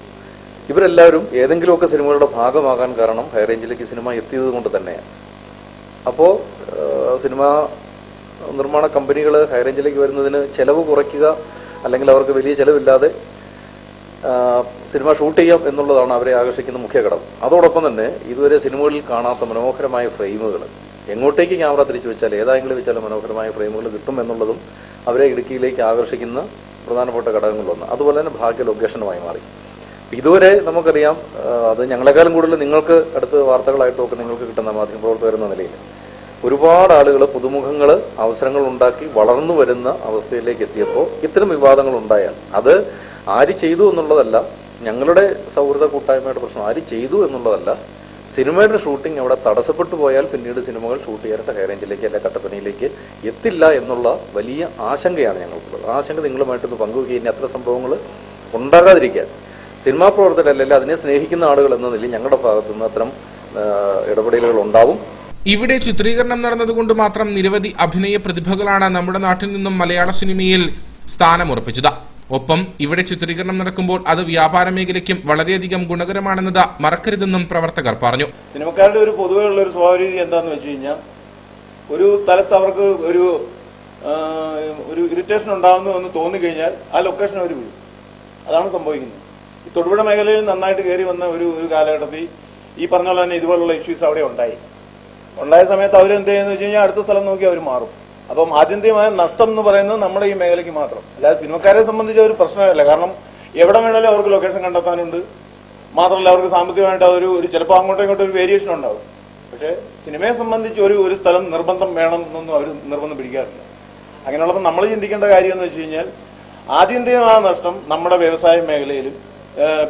ഇവരെല്ലാവരും ഏതെങ്കിലുമൊക്കെ സിനിമകളുടെ ഭാഗമാകാൻ കാരണം ഹൈറേഞ്ചിലേക്ക് സിനിമ എത്തിയത് കൊണ്ട് തന്നെയാണ്. അപ്പോൾ സിനിമാ നിർമ്മാണ കമ്പനികൾ ഹൈറേഞ്ചിലേക്ക് വരുന്നതിന് ചെലവ് കുറയ്ക്കുക, അല്ലെങ്കിൽ അവർക്ക് വലിയ ചെലവില്ലാതെ സിനിമ ഷൂട്ട് ചെയ്യാം എന്നുള്ളതാണ് അവരെ ആകർഷിക്കുന്ന മുഖ്യ ഘടകം. അതോടൊപ്പം തന്നെ ഇതുവരെ സിനിമകളിൽ കാണാത്ത മനോഹരമായ ഫ്രെയിമുകൾ, എങ്ങോട്ടേക്ക് ക്യാമറ തിരിച്ചു വെച്ചാൽ ഏതായെങ്കിലും വെച്ചാൽ മനോഹരമായ ഫ്രെയിമുകൾ കിട്ടും എന്നുള്ളതും അവരെ ഇടുക്കിയിലേക്ക് ആകർഷിക്കുന്ന പ്രധാനപ്പെട്ട ഘടകങ്ങളൊന്ന്. അതുപോലെ തന്നെ ഭാഗ്യ ലൊക്കേഷനുമായി മാറി. ഇതുവരെ നമുക്കറിയാം, അത് ഞങ്ങളെക്കാളും കൂടുതൽ നിങ്ങൾക്ക് അടുത്ത് വാർത്തകളായിട്ടൊക്കെ നിങ്ങൾക്ക് കിട്ടുന്ന മാധ്യമപ്രവർത്തകർ എന്ന നിലയിൽ ഒരുപാട് ആളുകൾ, പുതുമുഖങ്ങൾ അവസരങ്ങൾ ഉണ്ടാക്കി വളർന്നു വരുന്ന അവസ്ഥയിലേക്ക് എത്തിയപ്പോൾ ഇത്തരം വിവാദങ്ങൾ ഉണ്ടായാൽ അത് ആര് ചെയ്തു എന്നുള്ളതല്ല, ഞങ്ങളുടെ സൗഹൃദ കൂട്ടായ്മയുടെ പ്രശ്നം ആര് ചെയ്തു എന്നുള്ളതല്ല, സിനിമയുടെ ഷൂട്ടിംഗ് അവിടെ തടസ്സപ്പെട്ടു പോയാൽ പിന്നീട് സിനിമകൾ ഷൂട്ട് ചെയ്യാനായിട്ട് ഹൈറേഞ്ചിലേക്ക് അല്ല കട്ടപ്പനയിലേക്ക് എത്തില്ല എന്നുള്ള വലിയ ആശങ്കയാണ് ഞങ്ങൾക്കുള്ളത്. ആ ആശങ്ക നിങ്ങളുമായിട്ടൊന്ന് പങ്കുവയ്ക്കുക. ഇനി അത്ര സംഭവങ്ങൾ ഉണ്ടാകാതിരിക്കാൻ സിനിമാ പ്രവർത്തകരല്ലെങ്കിൽ അതിനെ സ്നേഹിക്കുന്ന ആളുകൾ എന്ന നിലയിൽ ഞങ്ങളുടെ ഭാഗത്തു നിന്ന് അത്തരം ഇടപെടലുകൾ ഉണ്ടാവും. ഇവിടെ ചിത്രീകരണം നടന്നതുകൊണ്ട് മാത്രം നിരവധി അഭിനയ പ്രതിഭകളാണ് നമ്മുടെ നാട്ടിൽ നിന്നും മലയാള സിനിമയിൽ സ്ഥാനമുറപ്പിച്ചത്. ഒപ്പം ഇവിടെ ചിത്രീകരണം നടക്കുമ്പോൾ അത് വ്യാപാര മേഖലയ്ക്കും വളരെയധികം ഗുണകരമാണെന്നത് മറക്കരുതെന്നും പ്രവർത്തകർ പറഞ്ഞു. സിനിമക്കാരുടെ ഒരു പൊതുവെ ഉള്ള ഒരു സ്വഭാവ രീതി എന്താണെന്ന് വെച്ച് കഴിഞ്ഞാൽ, ഒരു സ്ഥലത്ത് അവർക്ക് ഒരു ഇറിറ്റേഷൻ ഉണ്ടാകുന്നു എന്ന് തോന്നിക്കഴിഞ്ഞാൽ ആ ലൊക്കേഷൻ അവർ വിടും. അതാണ് സംഭവിക്കുന്നത്. ഈ തൊടുപുഴ മേഖലയിൽ നന്നായിട്ട് കയറി വന്ന ഒരു കാലഘട്ടത്തിൽ ഈ പറഞ്ഞ പോലെ തന്നെ ഇതുപോലുള്ള ഇഷ്യൂസ് അവിടെ ഉണ്ടായ സമയത്ത് അവരെന്ത് ചെയ്യുന്നത് വെച്ച് കഴിഞ്ഞാൽ അടുത്ത സ്ഥലം നോക്കി അവർ മാറും. അപ്പം ആത്യന്തികമായ നഷ്ടം എന്ന് പറയുന്നത് നമ്മുടെ ഈ മേഖലയ്ക്ക് മാത്രം, അല്ലാതെ സിനിമക്കാരെ സംബന്ധിച്ച ഒരു പ്രശ്നമല്ല. കാരണം എവിടെ വേണമെങ്കിലും അവർക്ക് ലൊക്കേഷൻ കണ്ടെത്താനുണ്ട്. മാത്രമല്ല അവർക്ക് സാമ്പത്തികമായിട്ട് അതൊരു ചിലപ്പോൾ അങ്ങോട്ടും ഇങ്ങോട്ടും ഒരു വേരിയേഷൻ ഉണ്ടാവും. പക്ഷേ സിനിമയെ സംബന്ധിച്ച് ഒരു സ്ഥലം നിർബന്ധം വേണം എന്നൊന്നും അവർ നിർബന്ധം പിടിക്കാറില്ല. അങ്ങനെയുള്ളപ്പോൾ നമ്മൾ ചിന്തിക്കേണ്ട കാര്യം എന്ന് വെച്ച് കഴിഞ്ഞാൽ ആത്യന്തികമായ നഷ്ടം നമ്മുടെ വ്യവസായ മേഖലയിലും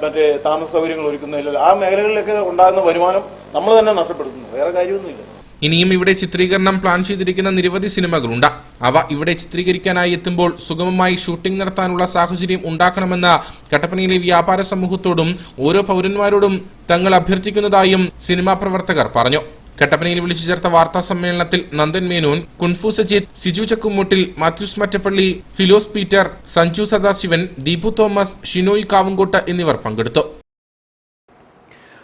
മറ്റേ താമസ സൗകര്യങ്ങൾ ഒരുക്കുന്നതിലും ആ മേഖലകളിലൊക്കെ ഉണ്ടാകുന്ന വരുമാനം നമ്മൾ തന്നെ നഷ്ടപ്പെടുത്തുന്നു. വേറെ കാര്യമൊന്നുമില്ല. ഇനിയും ഇവിടെ ചിത്രീകരണം പ്ലാൻ ചെയ്തിരിക്കുന്ന നിരവധി സിനിമകളുണ്ട്. അവ ഇവിടെ ചിത്രീകരിക്കാനായി എത്തുമ്പോൾ സുഗമമായി ഷൂട്ടിംഗ് നടത്താനുള്ള സാഹചര്യം ഉണ്ടാക്കണമെന്ന് കട്ടപ്പനയിലെ വ്യാപാര സമൂഹത്തോടും ഓരോ പൗരന്മാരോടും തങ്ങൾ അഭ്യർത്ഥിക്കുന്നതായും സിനിമാ പ്രവർത്തകർ പറഞ്ഞു. കട്ടപ്പനയിൽ വിളിച്ചു ചേർത്ത വാർത്താ സമ്മേളനത്തിൽ Nandan Menon, kung fu Sajith, Siju Chakkumuttil, Mathews Mattappally, ഫിലോസ് Peter, Sanju Sadasivan, Deepu Thomas, Shinoy കാവുങ്കോട്ട് എന്നിവർ പങ്കെടുത്തു.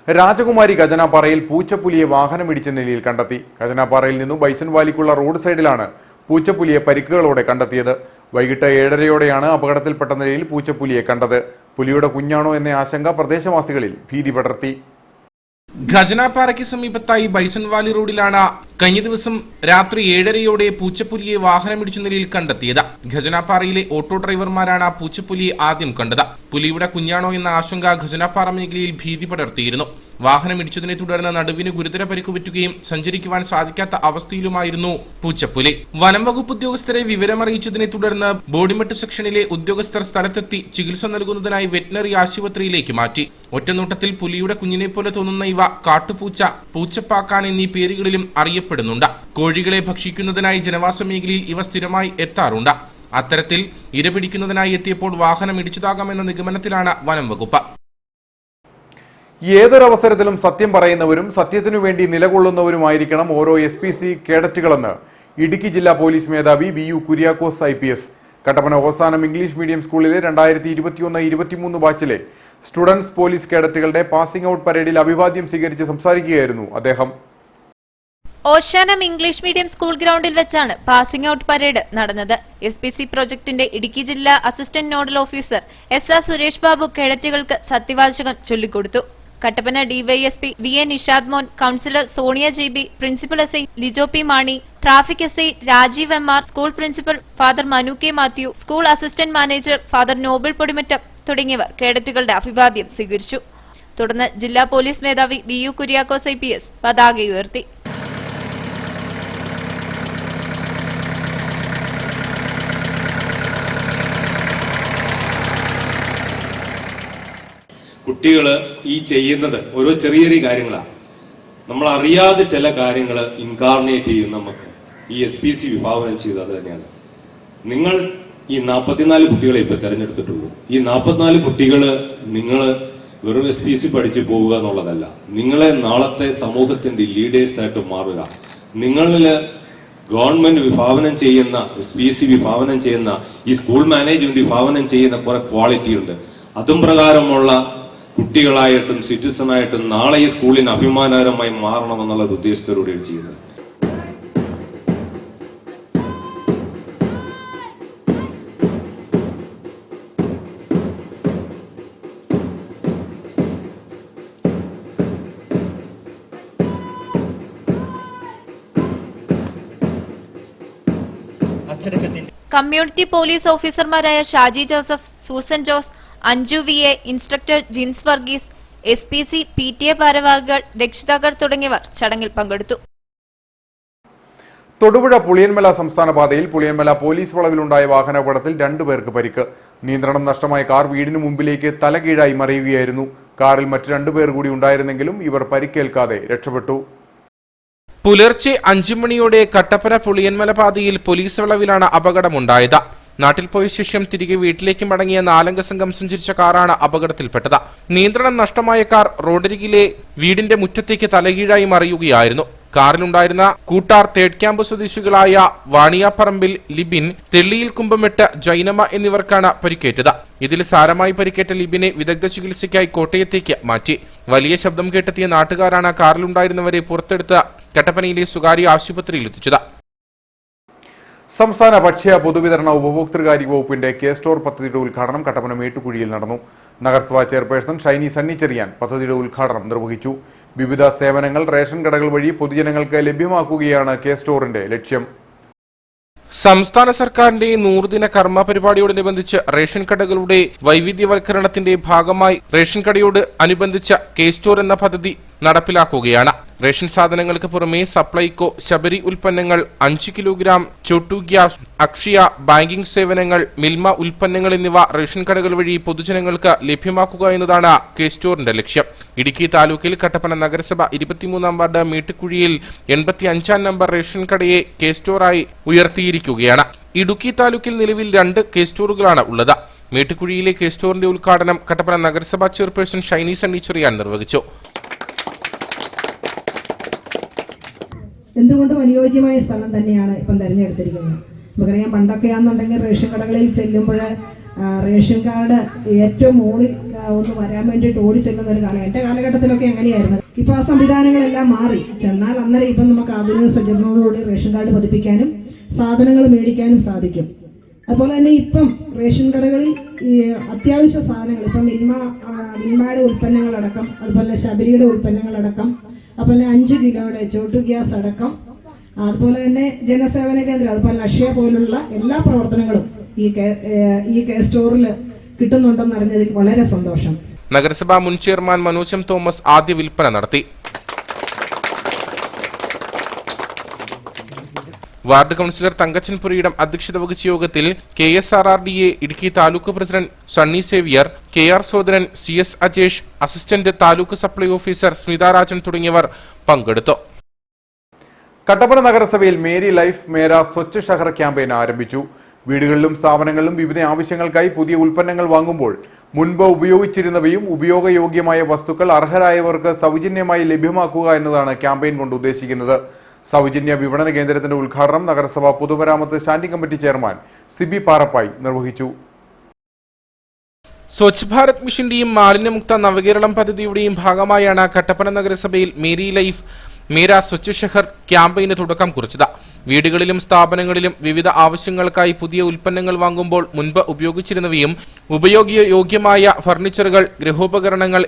രാജകുമാരി ഖജനാപ്പാറയിൽ പൂച്ചപ്പുലിയെ വാഹനമിടിച്ച നിലയിൽ കണ്ടെത്തി. ഖജനാപ്പാറയിൽ നിന്നും ബൈസൺ വാലിക്കുള്ള റോഡ് സൈഡിലാണ് പൂച്ചപ്പുലിയെ പരിക്കുകളോടെ കണ്ടെത്തിയത്. വൈകിട്ട് 7:30യോടെയാണ് അപകടത്തിൽപ്പെട്ട നിലയിൽ പൂച്ചപ്പുലിയെ കണ്ടത്. പുലിയുടെ കുഞ്ഞാണോ എന്ന ആശങ്ക പ്രദേശവാസികളിൽ ഭീതി പടർത്തി. ഖജനാപ്പാറയ്ക്ക് സമീപത്തായി ബൈസൺ വാലി റോഡിലാണ് കഴിഞ്ഞ ദിവസം രാത്രി 7:30യോടെ പൂച്ചപ്പുലിയെ വാഹനമിടിച്ച നിലയിൽ കണ്ടെത്തിയത്. ഖജനാപ്പാറയിലെ ഓട്ടോ ഡ്രൈവർമാരാണ് പൂച്ചപ്പുലിയെ ആദ്യം കണ്ടത്. പുലിയുടെ കുഞ്ഞാണോ എന്ന ആശങ്ക ഖജനാപ്പാറ മേഖലയിൽ ഭീതി പടർത്തിയിരുന്നു. വാഹനമിടിച്ചതിനെ തുടർന്ന് നടുവിന് ഗുരുതര പരിക്ക് പറ്റുകയും സഞ്ചരിക്കുവാൻ സാധിക്കാത്ത അവസ്ഥയിലുമായിരുന്നു പൂച്ചപ്പുലി. വനം വകുപ്പ് ഉദ്യോഗസ്ഥരെ വിവരമറിയിച്ചതിനെ തുടർന്ന് ബോഡിമെട്ട് സെക്ഷനിലെ ഉദ്യോഗസ്ഥർ സ്ഥലത്തെത്തി ചികിത്സ നൽകുന്നതിനായി വെറ്റിനറി ആശുപത്രിയിലേക്ക് മാറ്റി. ഒറ്റനോട്ടത്തിൽ പുലിയുടെ കുഞ്ഞിനെ പോലെ തോന്നുന്ന ഇവ കാട്ടുപൂച്ച, പൂച്ചപ്പാക്കാൻ എന്നീ പേരുകളിലും അറിയപ്പെടുന്നുണ്ട്. കോഴികളെ ഭക്ഷിക്കുന്നതിനായി ജനവാസ മേഖലയിൽ ഇവ സ്ഥിരമായി എത്താറുണ്ട്. അത്തരത്തിൽ ഇരപിടിക്കുന്നതിനായി എത്തിയപ്പോൾ വാഹനം ഇടിച്ചതാകാമെന്ന നിഗമനത്തിലാണ് വനം വകുപ്പ്. ഏതൊരവസരത്തിലും സത്യം പറയുന്നവരും സത്യത്തിനു വേണ്ടി നിലകൊള്ളുന്നവരുമായിരിക്കണം ഓരോ SPC കേഡറ്റുകളെന്ന് ഇടുക്കി ജില്ലാ പോലീസ് മേധാവി VU Kuriakose IPS. Kattappana ഓസാനം English medium സ്കൂളിലെ 2021-23 ബാച്ചിലെ സ്റ്റുഡൻസ് പോലീസ് കേഡറ്റുകളുടെ പാസിംഗ് ഔട്ട് പരേഡിൽ അഭിവാദ്യം സ്വീകരിച്ച് സംസാരിക്കുകയായിരുന്നു അദ്ദേഹം. ഓശാനം ഇംഗ്ലീഷ് മീഡിയം സ്കൂൾ ഗ്രൗണ്ടിൽ വെച്ചാണ് പാസിംഗ് ഔട്ട് പരേഡ് നടന്നത്. SPC പ്രൊജക്ടിന്റെ ഇടുക്കി ജില്ലാ assistant nodal officer SR Suresh Babu കേഡറ്റുകൾക്ക് സത്യവാചകം ചൊല്ലിക്കൊടുത്തു. Kattappana DYSP VA Nishad Mon, councillor Sonia JB, principal SI Lijo P Mani, traffic SI Rajeev MR, school principal father Manu K Mathew, school assistant manager father Noble Podimattam തുടങ്ങിയവർ കേഡറ്റുകളുടെ അഭിവാദ്യം സ്വീകരിച്ചു. തുടർന്ന് ജില്ലാ പോലീസ് മേധാവി VU കുര്യാക്കോസ് IPS പതാക ഉയർത്തി. കുട്ടികൾ ഈ ചെയ്യുന്നത് ഓരോ ചെറിയ ചെറിയ കാര്യങ്ങളാണ്. നമ്മൾ അറിയാതെ ചില കാര്യങ്ങൾ ഇൻകാർണേറ്റ് ചെയ്യും. നമുക്ക് ഈ SPC വിഭാവനം ചെയ്തത് തന്നെയാണ്. നിങ്ങൾ ഈ 44 കുട്ടികളെ ഇപ്പൊ തെരഞ്ഞെടുത്തിട്ടുള്ളൂ. ഈ 44 കുട്ടികൾ നിങ്ങൾ വെറും SPC പഠിച്ചു പോവുക എന്നുള്ളതല്ല. നിങ്ങളെ നാളത്തെ സമൂഹത്തിന്റെ ലീഡേഴ്സ് ആയിട്ട് മാറുക. നിങ്ങളിൽ ഗവൺമെന്റ് വിഭാവനം ചെയ്യുന്ന SPC വിഭാവനം ചെയ്യുന്ന ഈ സ്കൂൾ മാനേജ്മെന്റ് വിഭാവനം ചെയ്യുന്ന കുറെ ക്വാളിറ്റി ഉണ്ട്. അതും പ്രകാരമുള്ള കുട്ടികളായിട്ടും സിറ്റിസണായിട്ടും നാളെ ഈ സ്കൂളിന് അഭിമാനകരമായി മാറണമെന്നുള്ള ഉദ്ദേശത്തോടുകൂടിയാണ് ചെയ്യുന്നത്. കമ്മ്യൂണിറ്റി പോലീസ് ഓഫീസർമാരായ Shaji Joseph, Susan Jose, Anju VA, instructor Jins Varghese, SPC PTA ഭാരവാഹികൾ, രക്ഷിതാക്കൾ തുടങ്ങിയവർ ചടങ്ങിൽ പങ്കെടുത്തു. തൊടുപുഴ പുളിയന്മല സംസ്ഥാന പാതയിൽ പുളിയന്മല പോലീസ് വളവിലുണ്ടായ വാഹനാപകടത്തിൽ 2 പേർക്ക് പരിക്ക്. നിയന്ത്രണം നഷ്ടമായ കാർ വീടിന് മുമ്പിലേക്ക് തലകീഴായി മറിയുകയായിരുന്നു. കാറിൽ മറ്റ് 2 പേർ കൂടി ഉണ്ടായിരുന്നെങ്കിലും ഇവർ പരിക്കേൽക്കാതെ രക്ഷപ്പെട്ടു. പുലർച്ചെ 5 മണിയോടെ കട്ടപ്പന പുളിയന്മല പാതയിൽ പോലീസ് വളവിലാണ് അപകടമുണ്ടായത്. നാട്ടിൽ പോയ ശേഷം തിരികെ വീട്ടിലേക്ക് മടങ്ങിയ 4 സംഘം സഞ്ചരിച്ച കാറാണ് അപകടത്തിൽപ്പെട്ടത്. നിയന്ത്രണം നഷ്ടമായ കാർ റോഡരികിലെ വീടിന്റെ മുറ്റത്തേക്ക് തലകീഴായി മറിയുകയായിരുന്നു. കാറിലുണ്ടായിരുന്ന കൂട്ടാർ തേർഡ് ക്യാമ്പ് സ്വദേശികളായ വാണിയാപ്പറമ്പിൽ ലിബിൻ, തെള്ളിയിൽ കുമ്പമെട്ട് ജൈനമ്മ എന്നിവർക്കാണ് പരിക്കേറ്റത്. ഇതിൽ സാരമായി പരിക്കേറ്റ ലിബിനെ വിദഗ്ധ ചികിത്സയ്ക്കായി കോട്ടയത്തേക്ക് മാറ്റി. വലിയ ശബ്ദം കേട്ടെത്തിയ നാട്ടുകാരാണ് കാറിലുണ്ടായിരുന്നവരെ പുറത്തെടുത്ത് കട്ടപ്പനയിലെ സ്വകാര്യ ആശുപത്രിയിൽ എത്തിച്ചത്. സംസ്ഥാന ഭക്ഷ്യ പൊതുവിതരണ ഉപഭോക്തൃകാര്യ വകുപ്പിന്റെ K-സ്റ്റോർ പദ്ധതിയുടെ ഉദ്ഘാടനം കട്ടപ്പന മേട്ടുകുഴിയിൽ നടന്നു. നഗരസഭാ ചെയർപേഴ്സൺ ഷൈനി സണ്ണിച്ചെറിയാൻ പദ്ധതിയുടെ ഉദ്ഘാടനം നിർവഹിച്ചു. വിവിധ സേവനങ്ങൾ റേഷൻ കടകൾ വഴി പൊതുജനങ്ങൾക്ക് ലഭ്യമാക്കുകയാണ് K-സ്റ്റോറിന്റെ ലക്ഷ്യം. സംസ്ഥാന സർക്കാരിന്റെ 100 ദിന കർമ്മ പരിപാടിയോടനുബന്ധിച്ച് റേഷൻ കടകളുടെ വൈവിധ്യവൽക്കരണത്തിന്റെ ഭാഗമായി റേഷൻ കടയോട് അനുബന്ധിച്ച K-സ്റ്റോർ എന്ന പദ്ധതി നടപ്പിലാക്കുകയാണ്. റേഷൻ സാധനങ്ങൾക്ക് പുറമെ സപ്ലൈകോ, ശബരി ഉൽപ്പന്നങ്ങൾ, 5 kilogram Chottu gas, Akshaya, banking സേവനങ്ങൾ, മിൽമ ഉൽപ്പന്നങ്ങൾ എന്നിവ റേഷൻ കടകൾ വഴി പൊതുജനങ്ങൾക്ക് ലഭ്യമാക്കുക എന്നതാണ് K-സ്റ്റോറിന്റെ ലക്ഷ്യം. ഇടുക്കി താലൂക്കിൽ കട്ടപ്പന നഗരസഭ 23-ാം വാർഡ് മേട്ടുകുഴിയിൽ 85-ാം നമ്പർ റേഷൻ കടയെ K-സ്റ്റോറായി ഉയർത്തിയിരിക്കുകയാണ്. ഇടുക്കി താലൂക്കിൽ നിലവിൽ 2 K-സ്റ്റോറുകളാണ് ഉള്ളത്. മേട്ടുകുഴിയിലെ K-സ്റ്റോറിന്റെ ഉദ്ഘാടനം കട്ടപ്പന നഗരസഭാ ചെയർപേഴ്സൺ ഷൈനി സണ്ണിച്ചെറിയാൻ നിർവഹിച്ചു. എന്തുകൊണ്ടും അനുയോജ്യമായ സ്ഥലം തന്നെയാണ് ഇപ്പം തിരഞ്ഞെടുത്തിരിക്കുന്നത്. നമുക്കറിയാം, പണ്ടൊക്കെയാണെന്നുണ്ടെങ്കിൽ റേഷൻ കടകളിൽ ചെല്ലുമ്പോൾ റേഷൻ കാർഡ് ഏറ്റവും മുകളിൽ ഒന്ന് വരാൻ വേണ്ടിയിട്ട് ഓടി ചെല്ലുന്ന ഒരു കാലം. എൻ്റെ കാലഘട്ടത്തിലൊക്കെ എങ്ങനെയായിരുന്നു. ഇപ്പോൾ ആ സംവിധാനങ്ങളെല്ലാം മാറി. ചെന്നാൽ അന്നേരം ഇപ്പം നമുക്ക് ആധുനിക സജ്ജീകരണങ്ങളോട് റേഷൻ കാർഡ് പതിപ്പിക്കാനും സാധനങ്ങൾ മേടിക്കാനും സാധിക്കും. അതുപോലെ തന്നെ ഇപ്പം റേഷൻ കടകളിൽ ഈ അത്യാവശ്യ സാധനങ്ങൾ ഇപ്പം മിൽമയുടെ ഉൽപ്പന്നങ്ങളടക്കം, അതുപോലെ ശബരിയുടെ ഉൽപ്പന്നങ്ങളടക്കം, അതുപോലെ 5 കിലോയുടെ ചോട്ടു ഗ്യാസ് അടക്കം, അതുപോലെ തന്നെ ജനസേവന കേന്ദ്രം, അതുപോലെ അക്ഷയ പോലുള്ള എല്ലാ പ്രവർത്തനങ്ങളും ഈ കെ സ്റ്റോറിൽ കിട്ടുന്നുണ്ടെന്ന് അറിഞ്ഞതിൽ വളരെ സന്തോഷം. നഗരസഭാ മുൻ ചെയർമാൻ മനോജ് എം തോമസ് ആദ്യ വിൽപ്പന നടത്തി. വാർഡ് കൌൺസിലർ തങ്കച്ചൻ പുരയിടം അധ്യക്ഷത വഹിച്ച യോഗത്തിൽ KSRRDA Idukki taluk president Sunny Xavier, KR Sodaran, CS Ajesh, assistant taluk supply officer Smitha Rajan തുടങ്ങിയവർ പങ്കെടുത്തു. കട്ടപ്പന നഗരസഭയിൽ മേരി ലൈഫ് മേര സ്വച്ഛ് ഷഹർ ക്യാമ്പയിൻ ആരംഭിച്ചു. വീടുകളിലും സ്ഥാപനങ്ങളിലും വിവിധ ആവശ്യങ്ങൾക്കായി പുതിയ ഉൽപ്പന്നങ്ങൾ വാങ്ങുമ്പോൾ മുൻപ് ഉപയോഗിച്ചിരുന്നവയും ഉപയോഗയോഗ്യമായ വസ്തുക്കൾ അർഹരായവർക്ക് സൗജന്യമായി ലഭ്യമാക്കുക എന്നതാണ് ക്യാമ്പയിൻ കൊണ്ട് ഉദ്ദേശിക്കുന്നത്. സൗജന്യ വിപണന കേന്ദ്രത്തിന്റെ ഉദ്ഘാടനം നഗരസഭ പൊതുമരാമത്ത് standing committee chairman Siby Parappayi നിർവഹിച്ചു. സ്വച്ഛ് ഭാരത് മിഷന്റെയും മാലിന്യമുക്ത നവകേരളം പദ്ധതിയുടെയും ഭാഗമായാണ് കട്ടപ്പന നഗരസഭയിൽ മേരി ലൈഫ് മേര സ്വച്ഛ് ഷഹർ ക്യാമ്പയിന് തുടക്കം കുറിച്ചത്. വീടുകളിലും സ്ഥാപനങ്ങളിലും വിവിധ ആവശ്യങ്ങൾക്കായി പുതിയ ഉൽപ്പന്നങ്ങൾ വാങ്ങുമ്പോൾ മുൻപ് ഉപയോഗിച്ചിരുന്നവയും ഉപയോഗയോഗ്യമായ ഫർണിച്ചറുകൾ, ഗൃഹോപകരണങ്ങൾ,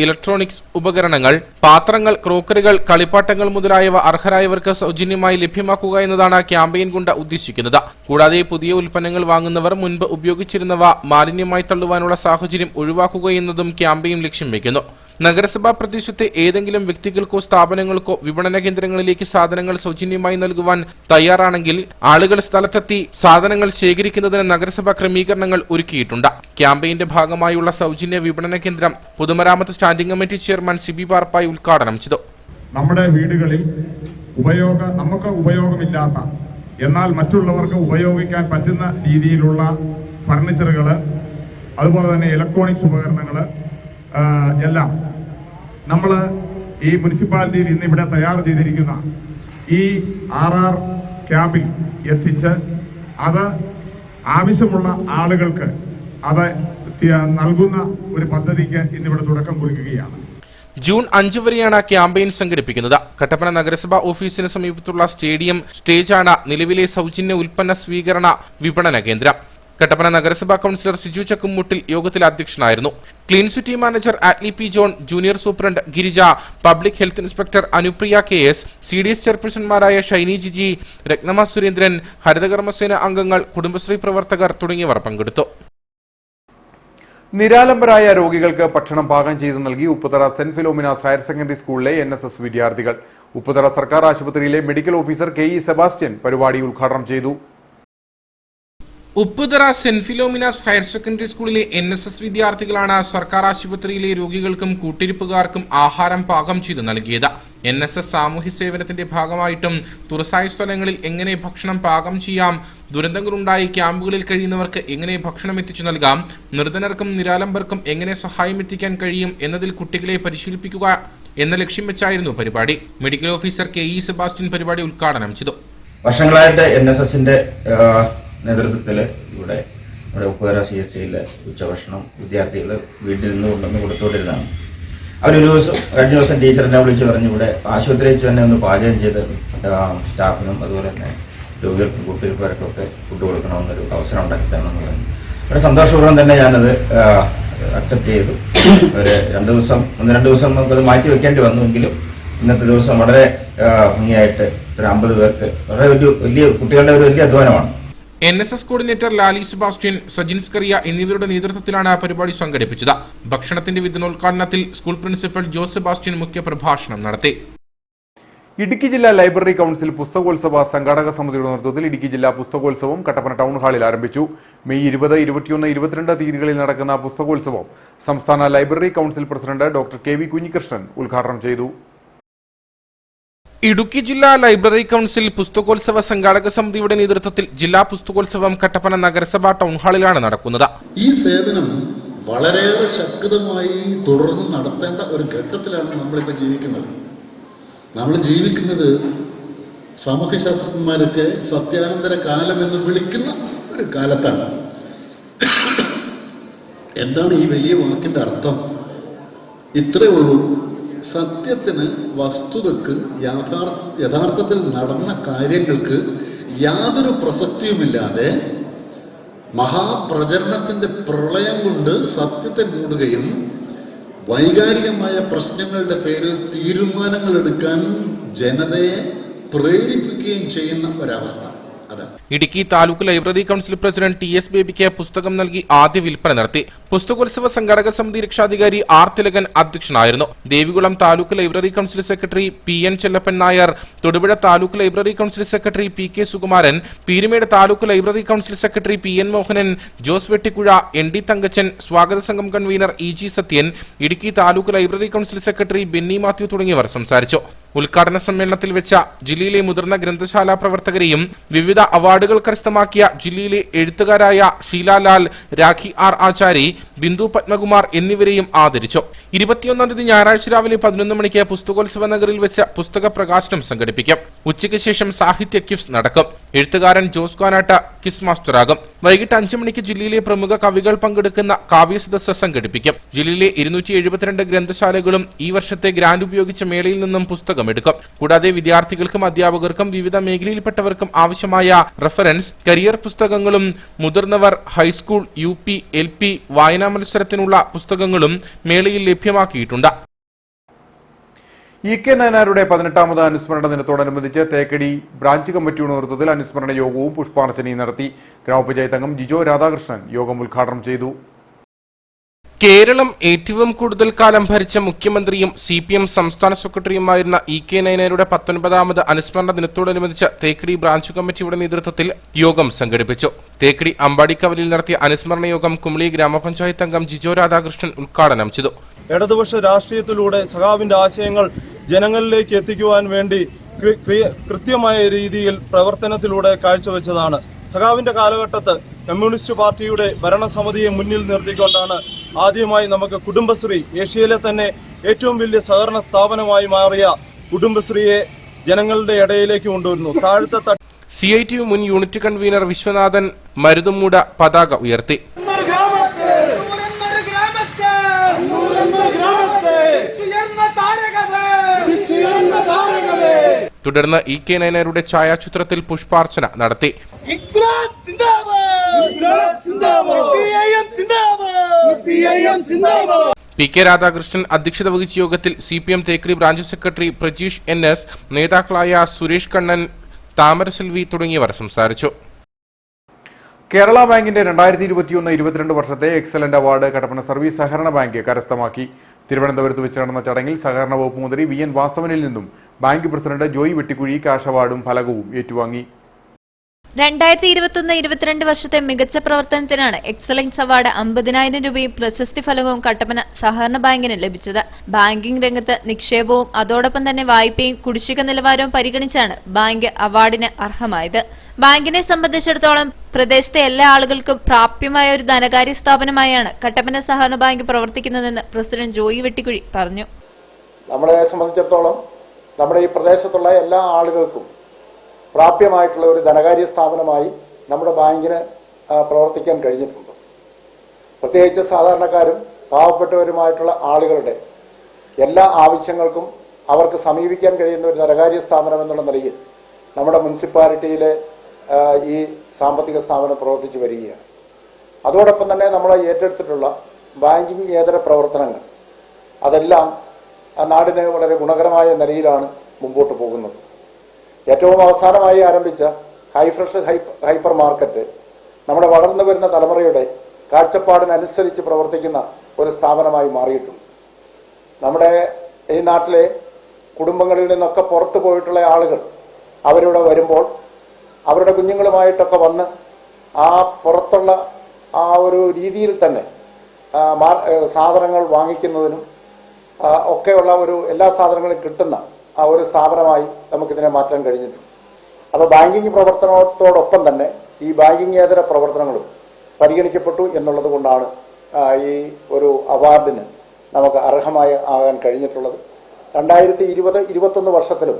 ഇലക്ട്രോണിക്സ് ഉപകരണങ്ങൾ, പാത്രങ്ങൾ, ക്രോക്കറികൾ, കളിപ്പാട്ടങ്ങൾ മുതലായവ അർഹരായവർക്ക് സൗജന്യമായി ലഭ്യമാക്കുക എന്നതാണ് ക്യാമ്പയിൻ കൊണ്ട് ഉദ്ദേശിക്കുന്നത്. കൂടാതെ പുതിയ ഉൽപ്പന്നങ്ങൾ വാങ്ങുന്നവർ മുൻപ് ഉപയോഗിച്ചിരുന്നവ മാലിന്യമായി തള്ളുവാനുള്ള സാഹചര്യം ഒഴിവാക്കുക എന്നതും ക്യാമ്പയിൻ ലക്ഷ്യം വയ്ക്കുന്നു. നഗരസഭാ പ്രദേശത്തെ ഏതെങ്കിലും വ്യക്തികൾക്കോ സ്ഥാപനങ്ങൾക്കോ വിപണന കേന്ദ്രങ്ങളിലേക്ക് സാധനങ്ങൾ സൗജന്യമായി നൽകുവാൻ തയ്യാറാണെങ്കിൽ ആളുകൾ സ്ഥലത്തെത്തി സാധനങ്ങൾ ശേഖരിക്കുന്നതിന് നഗരസഭ ക്രമീകരണങ്ങൾ ഒരുക്കിയിട്ടുണ്ട്. ക്യാമ്പയിന്റെ ഭാഗമായുള്ള സൗജന്യ വിപണന കേന്ദ്രം പൊതുമരാമത്ത് സ്റ്റാൻഡിംഗ് കമ്മിറ്റി ചെയർമാൻ സിബി പാർപ്പായി ഉദ്ഘാടനം ചെയ്തു. നമ്മുടെ വീടുകളിൽ നമുക്ക് ഉപയോഗമില്ലാത്ത എന്നാൽ മറ്റുള്ളവർക്ക് ഉപയോഗിക്കാൻ പറ്റുന്ന രീതിയിലുള്ള ഫർണിച്ചറുകൾ, അതുപോലെ തന്നെ ഇലക്ട്രോണിക്സ് ഉപകരണങ്ങൾ എല്ലാം നമ്മൾ ഈ മുനിസിപ്പാലിറ്റിയിൽ ഇന്ന് ഇവിടെ തയ്യാർ ചെയ്തിരിക്കുന്ന ഈ RR ക്യാമ്പിൽ എത്തിച്ച് അത് ആവശ്യമുള്ള ആളുകൾക്ക് അത് നൽകുന്ന ഒരു പദ്ധതിക്ക് ഇന്നിവിടെ തുടക്കം കുറിക്കുകയാണ്. ജൂൺ 5 വരെയാണ് ക്യാമ്പയിൻ സംഘടിപ്പിക്കുന്നത്. കട്ടപ്പന നഗരസഭാ ഓഫീസിന് സമീപത്തുള്ള സ്റ്റേഡിയം സ്റ്റേജാണ് നിലവിലെ സൗജന്യ ഉൽപ്പന്ന സ്വീകരണ വിപണന കേന്ദ്രം. കട്ടപ്പന നഗരസഭാ കൌൺസിലർ സിജു ചക്കുമുട്ടിൽ യോഗത്തിൽ അധ്യക്ഷനായിരുന്നു. Clean city manager Atli P John, junior superintendent Girija, public health inspector Anupriya KS, CDS ചെയർപേഴ്സൺമാരായ ഷൈനി ജിജി, രത്നമ സുരേന്ദ്രൻ, ഹരിതകർമ്മസേന അംഗങ്ങൾ, കുടുംബശ്രീ പ്രവർത്തകർ തുടങ്ങിയവർ പങ്കെടുത്തു. നിരാലംബരായ രോഗികൾക്ക് ഭക്ഷണം പാകം ചെയ്തു നൽകി Upputhara saint Philomena's higher secondary സ്കൂളിലെ NSS വിദ്യാർത്ഥികൾ. ഉപ്പുതറ സർക്കാർ ആശുപത്രിയിലെ മെഡിക്കൽ ഓഫീസർ KE സെബാസ്റ്റ്യൻ പരിപാടി ഉദ്ഘാടനം ചെയ്തു. Upputhara saint Philomena's higher secondary സ്കൂളിലെ NSS വിദ്യാർത്ഥികളാണ് സർക്കാർ ആശുപത്രിയിലെ രോഗികൾക്കും കൂട്ടിരിപ്പുകാർക്കും ആഹാരം പാകം ചെയ്ത് നൽകിയത്. NSS സാമൂഹ്യ സേവനത്തിന്റെ ഭാഗമായിട്ടും തുറസായ സ്ഥലങ്ങളിൽ എങ്ങനെ ഭക്ഷണം പാകം ചെയ്യാം, ദുരന്തങ്ങളുണ്ടായി ക്യാമ്പുകളിൽ കഴിയുന്നവർക്ക് എങ്ങനെ ഭക്ഷണം എത്തിച്ചു നൽകാം, നിർധനർക്കും നിരാലംബർക്കും എങ്ങനെ സഹായം എത്തിക്കാൻ കഴിയും എന്നതിൽ കുട്ടികളെ പരിശീലിപ്പിക്കുക എന്ന ലക്ഷ്യം വെച്ചായിരുന്നു പരിപാടി. മെഡിക്കൽ ഓഫീസർ KE സെബാസ്റ്റ്യൻ പരിപാടി ഉദ്ഘാടനം ചെയ്തു. വർഷങ്ങളായിട്ട് NSSന്റെ നേതൃത്വത്തിൽ ഇവിടെ നമ്മുടെ ഉപ്പുതറ CSCയിൽ ഉച്ചഭക്ഷണം വിദ്യാർത്ഥികൾ വീട്ടിൽ നിന്ന് കൊണ്ടുവന്ന് കൊടുത്തുകൊണ്ടിരുന്നതാണ്. കഴിഞ്ഞ ദിവസം ടീച്ചർ എന്നെ വിളിച്ച് പറഞ്ഞു ഇവിടെ ആശുപത്രിയിൽ വെച്ച് തന്നെ ഒന്ന് പാചകം ചെയ്ത് സ്റ്റാഫിനും അതുപോലെ തന്നെ രോഗികൾക്കും കുട്ടികൾക്കൊക്കെ ഫുഡ് കൊടുക്കണമെന്നൊരു അവസരം ഉണ്ടാക്കി തരണമെന്ന് പറഞ്ഞു. വളരെ സന്തോഷപൂർവ്വം തന്നെ ഞാനത് അക്സെപ്റ്റ് ചെയ്തു. ഒരു 1-2 ദിവസം നമുക്കത് മാറ്റി വെക്കേണ്ടി വന്നുവെങ്കിലും ഇന്നത്തെ ദിവസം വളരെ ഭംഗിയായിട്ട് 50 പേർക്ക് വളരെ വലിയ കുട്ടികളുടെ ഒരു വലിയ അധ്വാനമാണ്. NSS കോർഡിനേറ്റർ ലാലി സെബാസ്റ്റ്യൻ, സജിൻസ് കറിയ എന്നിവരുടെ നേതൃത്വത്തിലാണ് പരിപാടി സംഘടിപ്പിച്ചത്. ഭക്ഷണത്തിന്റെ വിതരണോദ്ഘാടനത്തിൽ സ്കൂൾ പ്രിൻസിപ്പൽ ജോസ് സെബാസ്റ്റ്യൻ മുഖ്യപ്രഭാഷണം നടത്തി. ഇടുക്കി ജില്ലാ ലൈബ്രറി കൌൺസിൽ പുസ്തകോത്സവ സംഘാടക സമിതിയുടെ നേതൃത്വത്തിൽ ഇടുക്കി ജില്ലാ പുസ്തകോത്സവം കട്ടപ്പന ടൗൺ ഹാളിൽ ആരംഭിച്ചു. മെയ് 20, 21, 22 തീയതികളിൽ നടക്കുന്ന പുസ്തകോത്സവം സംസ്ഥാന library council president doctor KV Kunhikrishnan ഉദ്ഘാടനം ചെയ്തു. ഇടുക്കി ജില്ലാ ലൈബ്രറി കൌൺസിൽ പുസ്തകോത്സവ സംഘാടക സമിതിയുടെ നേതൃത്വത്തിൽ ജില്ലാ പുസ്തകോത്സവം കട്ടപ്പന നഗരസഭാ ടൗൺ ഹാളിലാണ് നടക്കുന്നത്. ഈ സേവനം വളരെയേറെ ശക്തമായി തുടർന്ന് നടത്തേണ്ട ഒരു ഘട്ടത്തിലാണ് നമ്മളിപ്പോൾ ജീവിക്കുന്നത്. നമ്മൾ ജീവിക്കുന്നത് സാമൂഹ്യശാസ്ത്രജ്ഞന്മാരൊക്കെ സത്യാനന്തര കാലം എന്ന് വിളിക്കുന്ന ഒരു കാലത്താണ്. എന്താണ് ഈ വലിയ വാക്കിൻ്റെ അർത്ഥം? ഇത്രയേ ഉള്ളൂ. സത്യത്തിന്, വസ്തുതക്ക്, യഥാർത്ഥത്തിൽ നടന്ന കാര്യങ്ങൾക്ക് യാതൊരു പ്രസക്തിയുമില്ലാതെ മഹാപ്രചരണത്തിൻ്റെ പ്രളയം കൊണ്ട് സത്യത്തെ മൂടുകയും വൈകാരികമായ പ്രശ്നങ്ങളുടെ പേരിൽ തീരുമാനങ്ങൾ എടുക്കാൻ ജനതയെ പ്രേരിപ്പിക്കുകയും ചെയ്യുന്ന ഒരവസ്ഥ. Idukki taluk library council president TS ബേബിക്ക് പുസ്തകം നൽകി ആദ്യ വിൽപ്പന നടത്തി. പുസ്തകോത്സവ സംഘാടക സമിതി രക്ഷാധികാരി R തിലകൻ അധ്യക്ഷനായിരുന്നു. Devikulam taluk library council secretary PN Chellappan Nair, Thodupuzha taluk library council secretary PK Sukumaran, Peerumedu taluk library council secretary PN Mohanan, Jose Vettikuzha, ND Thankachan, സ്വാഗത സംഘം convener EG Sathyan, Idukki taluk library council secretary Benny Mathew തുടങ്ങിയവർ സംസാരിച്ചു. ഉദ്ഘാടന സമ്മേളനത്തിൽ വെച്ച ജില്ലയിലെ മുതിർന്ന ഗ്രന്ഥശാല പ്രവർത്തകരെയും വിവിധ അവാർഡുകൾ കരസ്ഥമാക്കിയ ജില്ലയിലെ എഴുത്തുകാരായ ഷീലാലാൽ, രാഖി R ആചാരി, ബിന്ദു പത്മകുമാർ എന്നിവരെയും ആദരിച്ചു. 21-ാം തീയതി ഞായറാഴ്ച രാവിലെ 11 മണിക്ക് പുസ്തകോത്സവ നഗറിൽ വെച്ച് പുസ്തക പ്രകാശനം സംഘടിപ്പിക്കും. ഉച്ചയ്ക്ക് ശേഷം സാഹിത്യ ക്വിസ് നടക്കും. എഴുത്തുകാരൻ ജോസ് കാനാട്ട് ക്വിസ് മാസ്റ്ററാകും. വൈകിട്ട് 5 മണിക്ക് ജില്ലയിലെ പ്രമുഖ കവികൾ പങ്കെടുക്കുന്ന കാവ്യസദസ്സ് സംഘടിപ്പിക്കും. ജില്ലയിലെ 272 ഗ്രന്ഥശാലകളും ഈ വർഷത്തെ ഗ്രാന്റ് ഉപയോഗിച്ച് മേളയിൽ നിന്നും പുസ്തകമെടുക്കും. കൂടാതെ വിദ്യാർത്ഥികൾക്കും അധ്യാപകർക്കും വിവിധ മേഖലയിൽപ്പെട്ടവർക്കും ആവശ്യമായ റഫറൻസ്, കരിയർ പുസ്തകങ്ങളും മുതിർന്നവർ, ഹൈസ്കൂൾ, UP, LP വായനാ മത്സരത്തിനുള്ള പുസ്തകങ്ങളും മേളയിൽ ലഭ്യമാക്കിയിട്ടുണ്ട്. EK നായനാരുടെ 18ാമത് അനുസ്മരണ ദിനത്തോടനുബന്ധിച്ച് തേക്കടി ബ്രാഞ്ച് കമ്മിറ്റിയുടെ നേതൃത്വത്തിൽ അനുസ്മരണ യോഗവും പുഷ്പാർച്ചനയും നടത്തി. ഗ്രാമപഞ്ചായത്ത് അംഗം ജിജോ രാധാകൃഷ്ണൻ യോഗം ഉദ്ഘാടനം ചെയ്തു. കേരളം ഏറ്റവും കൂടുതൽ കാലം ഭരിച്ച മുഖ്യമന്ത്രിയും CPM സംസ്ഥാന സെക്രട്ടറിയുമായിരുന്ന EK നായനാരുടെ 19ാമത് അനുസ്മരണ ദിനത്തോടനുബന്ധിച്ച് തേക്കടി ബ്രാഞ്ച് കമ്മിറ്റിയുടെ നേതൃത്വത്തിൽ യോഗം സംഘടിപ്പിച്ചു. തേക്കടി അമ്പാടിക്കവലിൽ നടത്തിയ അനുസ്മരണ യോഗം കുമളി ഗ്രാമപഞ്ചായത്ത് അംഗം ജിജോ രാധാകൃഷ്ണൻ ഉദ്ഘാടനം ചെയ്തു. ഇടതുപക്ഷ രാഷ്ട്രീയത്തിലൂടെ സഖാവിന്റെ ആശയങ്ങൾ ജനങ്ങളിലേക്ക് എത്തിക്കുവാൻ വേണ്ടി കൃത്യമായ രീതിയിൽ പ്രവർത്തനത്തിലൂടെ കാഴ്ചവെച്ചതാണ്. സഖാവിന്റെ കാലഘട്ടത്ത് കമ്മ്യൂണിസ്റ്റ് പാർട്ടിയുടെ ഭരണസമിതിയെ മുന്നിൽ നിർത്തിക്കൊണ്ടാണ് ആദ്യമായി നമുക്ക് കുടുംബശ്രീ, ഏഷ്യയിലെ തന്നെ ഏറ്റവും വലിയ സഹകരണ സ്ഥാപനമായി മാറിയ കുടുംബശ്രീയെ ജനങ്ങളുടെ ഇടയിലേക്ക് കൊണ്ടുവരുന്നു. താഴത്തെ CITU മുൻ യൂണിറ്റ് കൺവീനർ വിശ്വനാഥൻ മരുതുമൂട പതാക ഉയർത്തി. തുടർന്ന് EK നായനാരുടെ ഛായാചിത്രത്തിൽ പുഷ്പാർച്ചന നടത്തി. PK രാധാകൃഷ്ണൻ അധ്യക്ഷത വഹിച്ച യോഗത്തിൽ CPM Thekkady branch secretary Prajeesh NS, നേതാക്കളായ സുരേഷ് കണ്ണൻ, താമരസെൽവി തുടങ്ങിയവർ സംസാരിച്ചു. കേരള ബാങ്കിന്റെ 2021-22 വർഷത്തെ എക്സലന്റ് അവാർഡ് കട്ടപ്പന സർവീസ് സഹകരണ ബാങ്ക് കരസ്ഥമാക്കി. തിരുവനന്തപുരത്ത് വെച്ച് നടന്ന ചടങ്ങിൽ സഹകരണ വകുപ്പ് മന്ത്രി VN വാസവനിൽ നിന്നും bank president Joy Vettikuzhi cash അവാർഡും ഫലകവും ഏറ്റുവാങ്ങി. 2021-22 വർഷത്തെ മികച്ച പ്രവർത്തനത്തിനാണ് എക്സലൻസ് അവാർഡ് 50,000 രൂപയും പ്രശസ്തി ഫലകവും കട്ടപ്പന സഹകരണ ബാങ്കിന് ലഭിച്ചത്. ബാങ്കിംഗ് രംഗത്ത് നിക്ഷേപവും അതോടൊപ്പം തന്നെ വായ്പയും കുടിശ്ശിക നിലവാരവും പരിഗണിച്ചാണ് ബാങ്ക് അവാർഡിന് അർഹമായത്. ബാങ്കിനെ സംബന്ധിച്ചിടത്തോളം പ്രദേശത്തെ എല്ലാ ആളുകൾക്കും പ്രാപ്യമായ ഒരു ധനകാര്യ സ്ഥാപനമായാണ് കട്ടപ്പന സഹകരണ ബാങ്ക് പ്രവർത്തിക്കുന്നതെന്ന് പ്രസിഡന്റ് ജോയി വെട്ടിക്കുഴി പറഞ്ഞു. നമ്മളെ സംബന്ധിച്ചിടത്തോളം നമ്മുടെ ഈ പ്രദേശത്തുള്ള എല്ലാ ആളുകൾക്കും പ്രാപ്യമായിട്ടുള്ള ഒരു ധനകാര്യ സ്ഥാപനമായി നമ്മുടെ ബാങ്കിന് പ്രവർത്തിക്കാൻ കഴിഞ്ഞിട്ടുണ്ട്. പ്രത്യേകിച്ച് സാധാരണക്കാരും പാവപ്പെട്ടവരുമായിട്ടുള്ള ആളുകളുടെ എല്ലാ ആവശ്യങ്ങൾക്കും അവർക്ക് സമീപിക്കാൻ കഴിയുന്ന ഒരു ധനകാര്യ സ്ഥാപനം എന്നുള്ള നിലയിൽ നമ്മുടെ മുനിസിപ്പാലിറ്റിയിലെ ഈ സാമ്പത്തിക സ്ഥാപനം പ്രവർത്തിച്ചു വരികയാണ്. അതോടൊപ്പം തന്നെ നമ്മൾ ഏറ്റെടുത്തിട്ടുള്ള ബാങ്കിങ് ഏതര പ്രവർത്തനങ്ങൾ അതെല്ലാം നാടിന് വളരെ ഗുണകരമായ നിലയിലാണ് മുമ്പോട്ട് പോകുന്നത്. ഏറ്റവും അവസാനമായി ആരംഭിച്ച ഹൈഫ്രഷ് ഹൈപ്പർ മാർക്കറ്റ് നമ്മുടെ വളർന്നു വരുന്ന തലമുറയുടെ കാഴ്ചപ്പാടിനനുസരിച്ച് പ്രവർത്തിക്കുന്ന ഒരു സ്ഥാപനമായി മാറിയിട്ടുണ്ട്. നമ്മുടെ ഈ നാട്ടിലെ കുടുംബങ്ങളിൽ നിന്നൊക്കെ പുറത്തു പോയിട്ടുള്ള ആളുകൾ അവരിവിടെ വരുമ്പോൾ അവരുടെ കുഞ്ഞുങ്ങളുമായിട്ടൊക്കെ വന്ന് ആ പുറത്തുള്ള ആ ഒരു രീതിയിൽ തന്നെ സാധനങ്ങൾ വാങ്ങിക്കുന്നതിനും ഒക്കെയുള്ള ഒരു എല്ലാ സാധനങ്ങളും കിട്ടുന്ന ആ ഒരു സ്ഥാപനമായി നമുക്കിതിനെ മാറ്റാൻ കഴിഞ്ഞിട്ടുണ്ട്. അപ്പോൾ ബാങ്കിങ് പ്രവർത്തനത്തോടൊപ്പം തന്നെ ഈ ബാങ്കിങ് ഏതര പ്രവർത്തനങ്ങളും പരിഗണിക്കപ്പെട്ടു എന്നുള്ളത് കൊണ്ടാണ് ഈ ഒരു അവാർഡിന് നമുക്ക് അർഹമായി ആകാൻ കഴിഞ്ഞിട്ടുള്ളത്. 2020-21 വർഷത്തിലും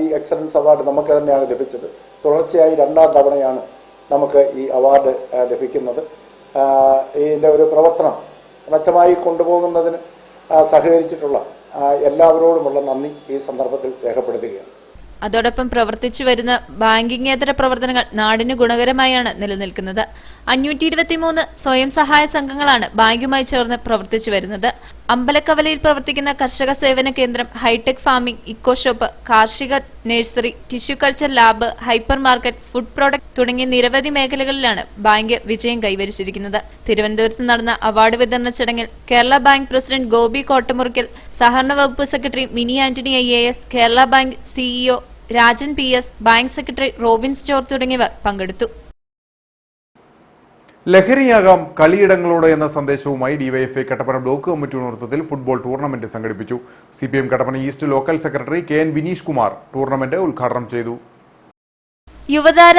ഈ എക്സലൻസ് അവാർഡ് നമുക്ക് തന്നെയാണ് ലഭിച്ചത്. തുടർച്ചയായി 2ാം തവണയാണ് നമുക്ക് ഈ അവാർഡ് ലഭിക്കുന്നത്. ഇതിൻ്റെ ഒരു പ്രവർത്തനം മെച്ചമായി കൊണ്ടുപോകുന്നതിന് സഹകരിച്ചിട്ടുള്ള എല്ലാവരോടുമുള്ള നന്ദി ഈ സന്ദർഭത്തിൽ രേഖപ്പെടുത്തുകയാണ്. അതോടൊപ്പം പ്രവർത്തിച്ചു വരുന്ന ബാങ്കിംഗേതര പ്രവർത്തനങ്ങൾ നാടിന് ഗുണകരമായാണ് നിലനിൽക്കുന്നത്. 523 സ്വയം സഹായ സംഘങ്ങളാണ് ബാങ്കുമായി ചേർന്ന് പ്രവർത്തിച്ചു വരുന്നത്. അമ്പലക്കവലയിൽ പ്രവർത്തിക്കുന്ന കർഷക സേവന കേന്ദ്രം, ഹൈടെക് ഫാമിംഗ്, ഇക്കോ ഷോപ്പ്, കാർഷിക nursery, tissue culture lab, hyper market, food product തുടങ്ങിയ നിരവധി മേഖലകളിലാണ് ബാങ്ക് വിജയം കൈവരിച്ചിരിക്കുന്നത്. തിരുവനന്തപുരത്ത് നടന്ന അവാർഡ് വിതരണ ചടങ്ങിൽ കേരള ബാങ്ക് പ്രസിഡന്റ് ഗോപി കോട്ടമുറിക്കൽ, സഹകരണ വകുപ്പ് secretary mini Antony IAS, Kerala bank CEO Rajan PS, bank secretary Robin store തുടങ്ങിയവർ പങ്കെടുത്തു. ലഹരിയാകാം കളിയിടങ്ങളോട് എന്ന സന്ദേശവുമായി ഡിവൈഎഫ്ഐ കട്ടപ്പന ബ്ലോക്ക് കമ്മിറ്റിയുടെ നേതൃത്വത്തിൽ ഫുട്ബോൾ ടൂർണമെന്റ് സംഘടിപ്പിച്ചു. CPM Kattappana east local secretary KN Vineesh Kumar tournament ഉദ്ഘാടനം ചെയ്തു. യുവതാര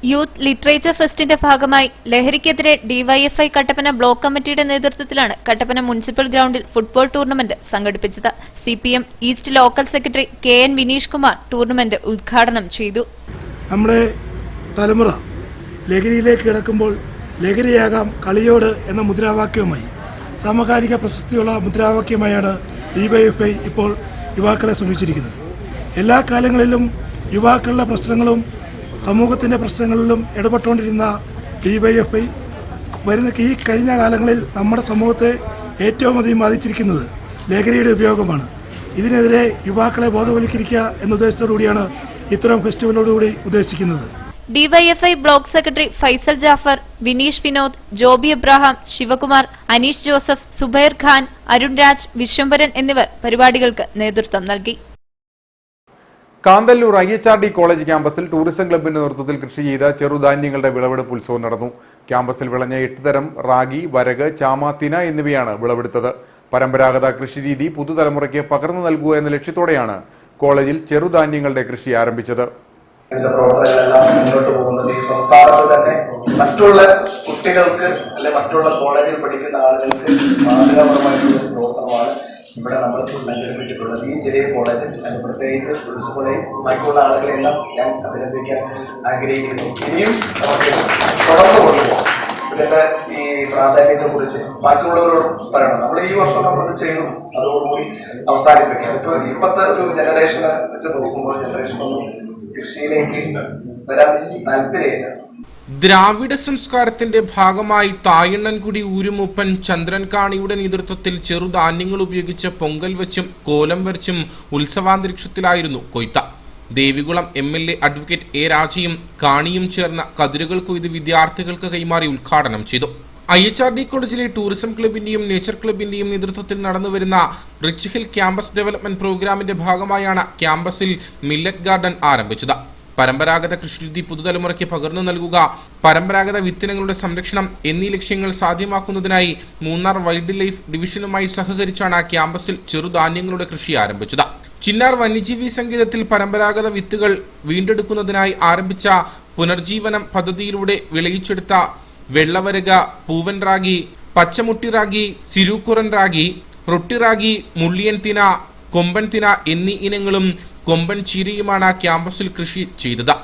യൂത്ത് ലിറ്ററേച്ചർ ഫെസ്റ്റിന്റെ ഭാഗമായി ലഹരിക്കെതിരെ ഡിവൈഎഫ്ഐ കട്ടപ്പന ബ്ലോക്ക് കമ്മിറ്റിയുടെ നേതൃത്വത്തിലാണ് കട്ടപ്പന മുനിസിപ്പൽ ഗ്രൗണ്ടിൽ ഫുട്ബോൾ ടൂർണമെന്റ് സംഘടിപ്പിച്ചത്. CPM east local secretary KN Vineesh Kumar tournament ഉദ്ഘാടനം ചെയ്തു. നമ്മുടെ തലമുറ ലഹരിയിലേക്ക് കിടക്കുമ്പോൾ ലഹരിയാകാം കളിയോട് എന്ന മുദ്രാവാക്യവുമായി സമകാലിക പ്രശസ്തിയുള്ള മുദ്രാവാക്യമായാണ് ഡിവൈഎഫ്ഐ ഇപ്പോൾ യുവാക്കളെ ശ്രമിച്ചിരിക്കുന്നത്. എല്ലാ കാലങ്ങളിലും യുവാക്കളുടെ പ്രശ്നങ്ങളും സമൂഹത്തിൻ്റെ പ്രശ്നങ്ങളിലും ഇടപെട്ടുകൊണ്ടിരുന്ന ഡിവൈഎഫ്ഐ ഈ കഴിഞ്ഞ കാലങ്ങളിൽ നമ്മുടെ സമൂഹത്തെ ഏറ്റവും അധികം ബാധിച്ചിരിക്കുന്നത് ലഹരിയുടെ ഉപയോഗമാണ്. ഇതിനെതിരെ യുവാക്കളെ ബോധവൽക്കരിക്കുക എന്ന ഉദ്ദേശത്തോടുകൂടിയാണ് ഇത്തരം ഫെസ്റ്റിവലോടുകൂടി ഉദ്ദേശിക്കുന്നത്. ഡിവൈഎഫ്ഐ ബ്ലോക്ക് സെക്രട്ടറി ഫൈസൽ ജാഫർ, വിനീഷ് വിനോദ്, ജോബി എബ്രഹാം, ശിവകുമാർ, അനീഷ് ജോസഫ്, സുബൈർ ഖാൻ, അരുൺ രാജ്, വിശ്വംഭരൻ എന്നിവർ പരിപാടികൾക്ക് നേതൃത്വം നൽകി. കാന്തല്ലൂർ IHRD കോളേജ് ക്യാമ്പസിൽ ടൂറിസം ക്ലബിന്റെ നേതൃത്വത്തിൽ കൃഷി ചെയ്ത ചെറുധാന്യങ്ങളുടെ വിളവെടുപ്പ് ഉത്സവം നടന്നു. ക്യാമ്പസിൽ വിളഞ്ഞ 8 തരം റാഗി, വരക്, ചാമ, തിന എന്നിവയാണ് വിളവെടുത്തത്. പരമ്പരാഗത കൃഷിരീതി പുതുതലമുറയ്ക്ക് പകർന്നു നൽകുക എന്ന ലക്ഷ്യത്തോടെയാണ് കോളേജിൽ ചെറുധാന്യങ്ങളുടെ കൃഷി ആരംഭിച്ചത്. ഇതിന്റെ പ്രവർത്തനങ്ങളെല്ലാം മുന്നോട്ട് പോകുന്നത് ഈ സംസ്ഥാനത്ത് തന്നെ മറ്റുള്ള കുട്ടികൾക്ക് അല്ലെ മറ്റുള്ള കോളേജിൽ പഠിക്കുന്ന ആളുകൾക്ക് മാതൃകാപരമായിട്ടുള്ള പ്രവർത്തനമാണ് ഇവിടെ നമ്മൾ സംഘടിപ്പിച്ചിട്ടുള്ളത്. ഈ ചെറിയ കോളേജിൽ അതിന് പ്രത്യേകിച്ച് പ്രിൻസിപ്പളെയും മറ്റുള്ള ആളുകളെല്ലാം ഞാൻ അഭിനന്ദിക്കാൻ ആഗ്രഹിക്കുന്നു. ഇനിയും നമുക്ക് തുടർന്ന് കൊണ്ടുപോകാം. ഇതിന്റെ ഈ പ്രാധാന്യത്തെ കുറിച്ച് മറ്റുള്ളവരോടും പറയണം. നമ്മൾ ഈ വർഷം നമ്മൾ ചെയ്തു, അതോടുകൂടി അവസാനിപ്പിക്കാം. ഇപ്പോഴത്തെ ഒരു ജനറേഷനെ വെച്ച് നോക്കുമ്പോൾ ജനറേഷൻ ഒന്നും കൃഷിയിലേക്ക് വരാൻ താല്പര്യമില്ല. ദ്രാവിഡ സംസ്കാരത്തിന്റെ ഭാഗമായി തായണ്ണൻകുടി ഊരുമൂപ്പൻ ചന്ദ്രൻ കാണിയുടെ നേതൃത്വത്തിൽ ചെറുധാന്യങ്ങൾ ഉപയോഗിച്ച് പൊങ്കൽ വെച്ചും കോലം വരച്ചും ഉത്സവാന്തരീക്ഷത്തിലായിരുന്നു കൊയ്ത്ത. ദേവികുളം MLA അഡ്വക്കേറ്റ് A രാജയും കാണിയും ചേർന്ന കതിരുകൾ കൊയ്ത് വിദ്യാർത്ഥികൾക്ക് കൈമാറി ഉദ്ഘാടനം ചെയ്തു. IHRD കോളേജിലെ ടൂറിസം ക്ലബിന്റെയും നേച്ചർ ക്ലബിന്റെയും നേതൃത്വത്തിൽ നടന്നുവരുന്ന റിച്ച് ഹിൽ ക്യാമ്പസ് ഡെവലപ്മെന്റ് പ്രോഗ്രാമിന്റെ ഭാഗമായാണ് ക്യാമ്പസിൽ മില്ലറ്റ് ഗാർഡൻ ആരംഭിച്ചത്. പരമ്പരാഗത കൃഷിരീതി പുതുതലമുറയ്ക്ക് പകർന്നു നൽകുക, പരമ്പരാഗത വിത്തിനങ്ങളുടെ സംരക്ഷണം എന്നീ ലക്ഷ്യങ്ങൾ സാധ്യമാക്കുന്നതിനായി മൂന്നാർ വൈൽഡ് ലൈഫ് ഡിവിഷനുമായി സഹകരിച്ചാണ് ക്യാമ്പസിൽ ചെറുധാന്യങ്ങളുടെ കൃഷി ആരംഭിച്ചത്. ചിന്നാർ വന്യജീവി സങ്കേതത്തിൽ പരമ്പരാഗത വിത്തുകൾ വീണ്ടെടുക്കുന്നതിനായി ആരംഭിച്ച പുനർജീവനം പദ്ധതിയിലൂടെ വിളയിച്ചെടുത്ത വെള്ളവരക, പൂവൻ റാഗി, പച്ചമുട്ടി റാഗി, സിരൂക്കുറൻ റാഗി, റൊട്ടി റാഗി, മുള്ളിയൻ തിന, കൊമ്പൻ തിന എന്നീ ഇനങ്ങളും കൊമ്പൻ ചീരയുമാണ് ക്യാമ്പസിൽ കൃഷി ചെയ്തത്.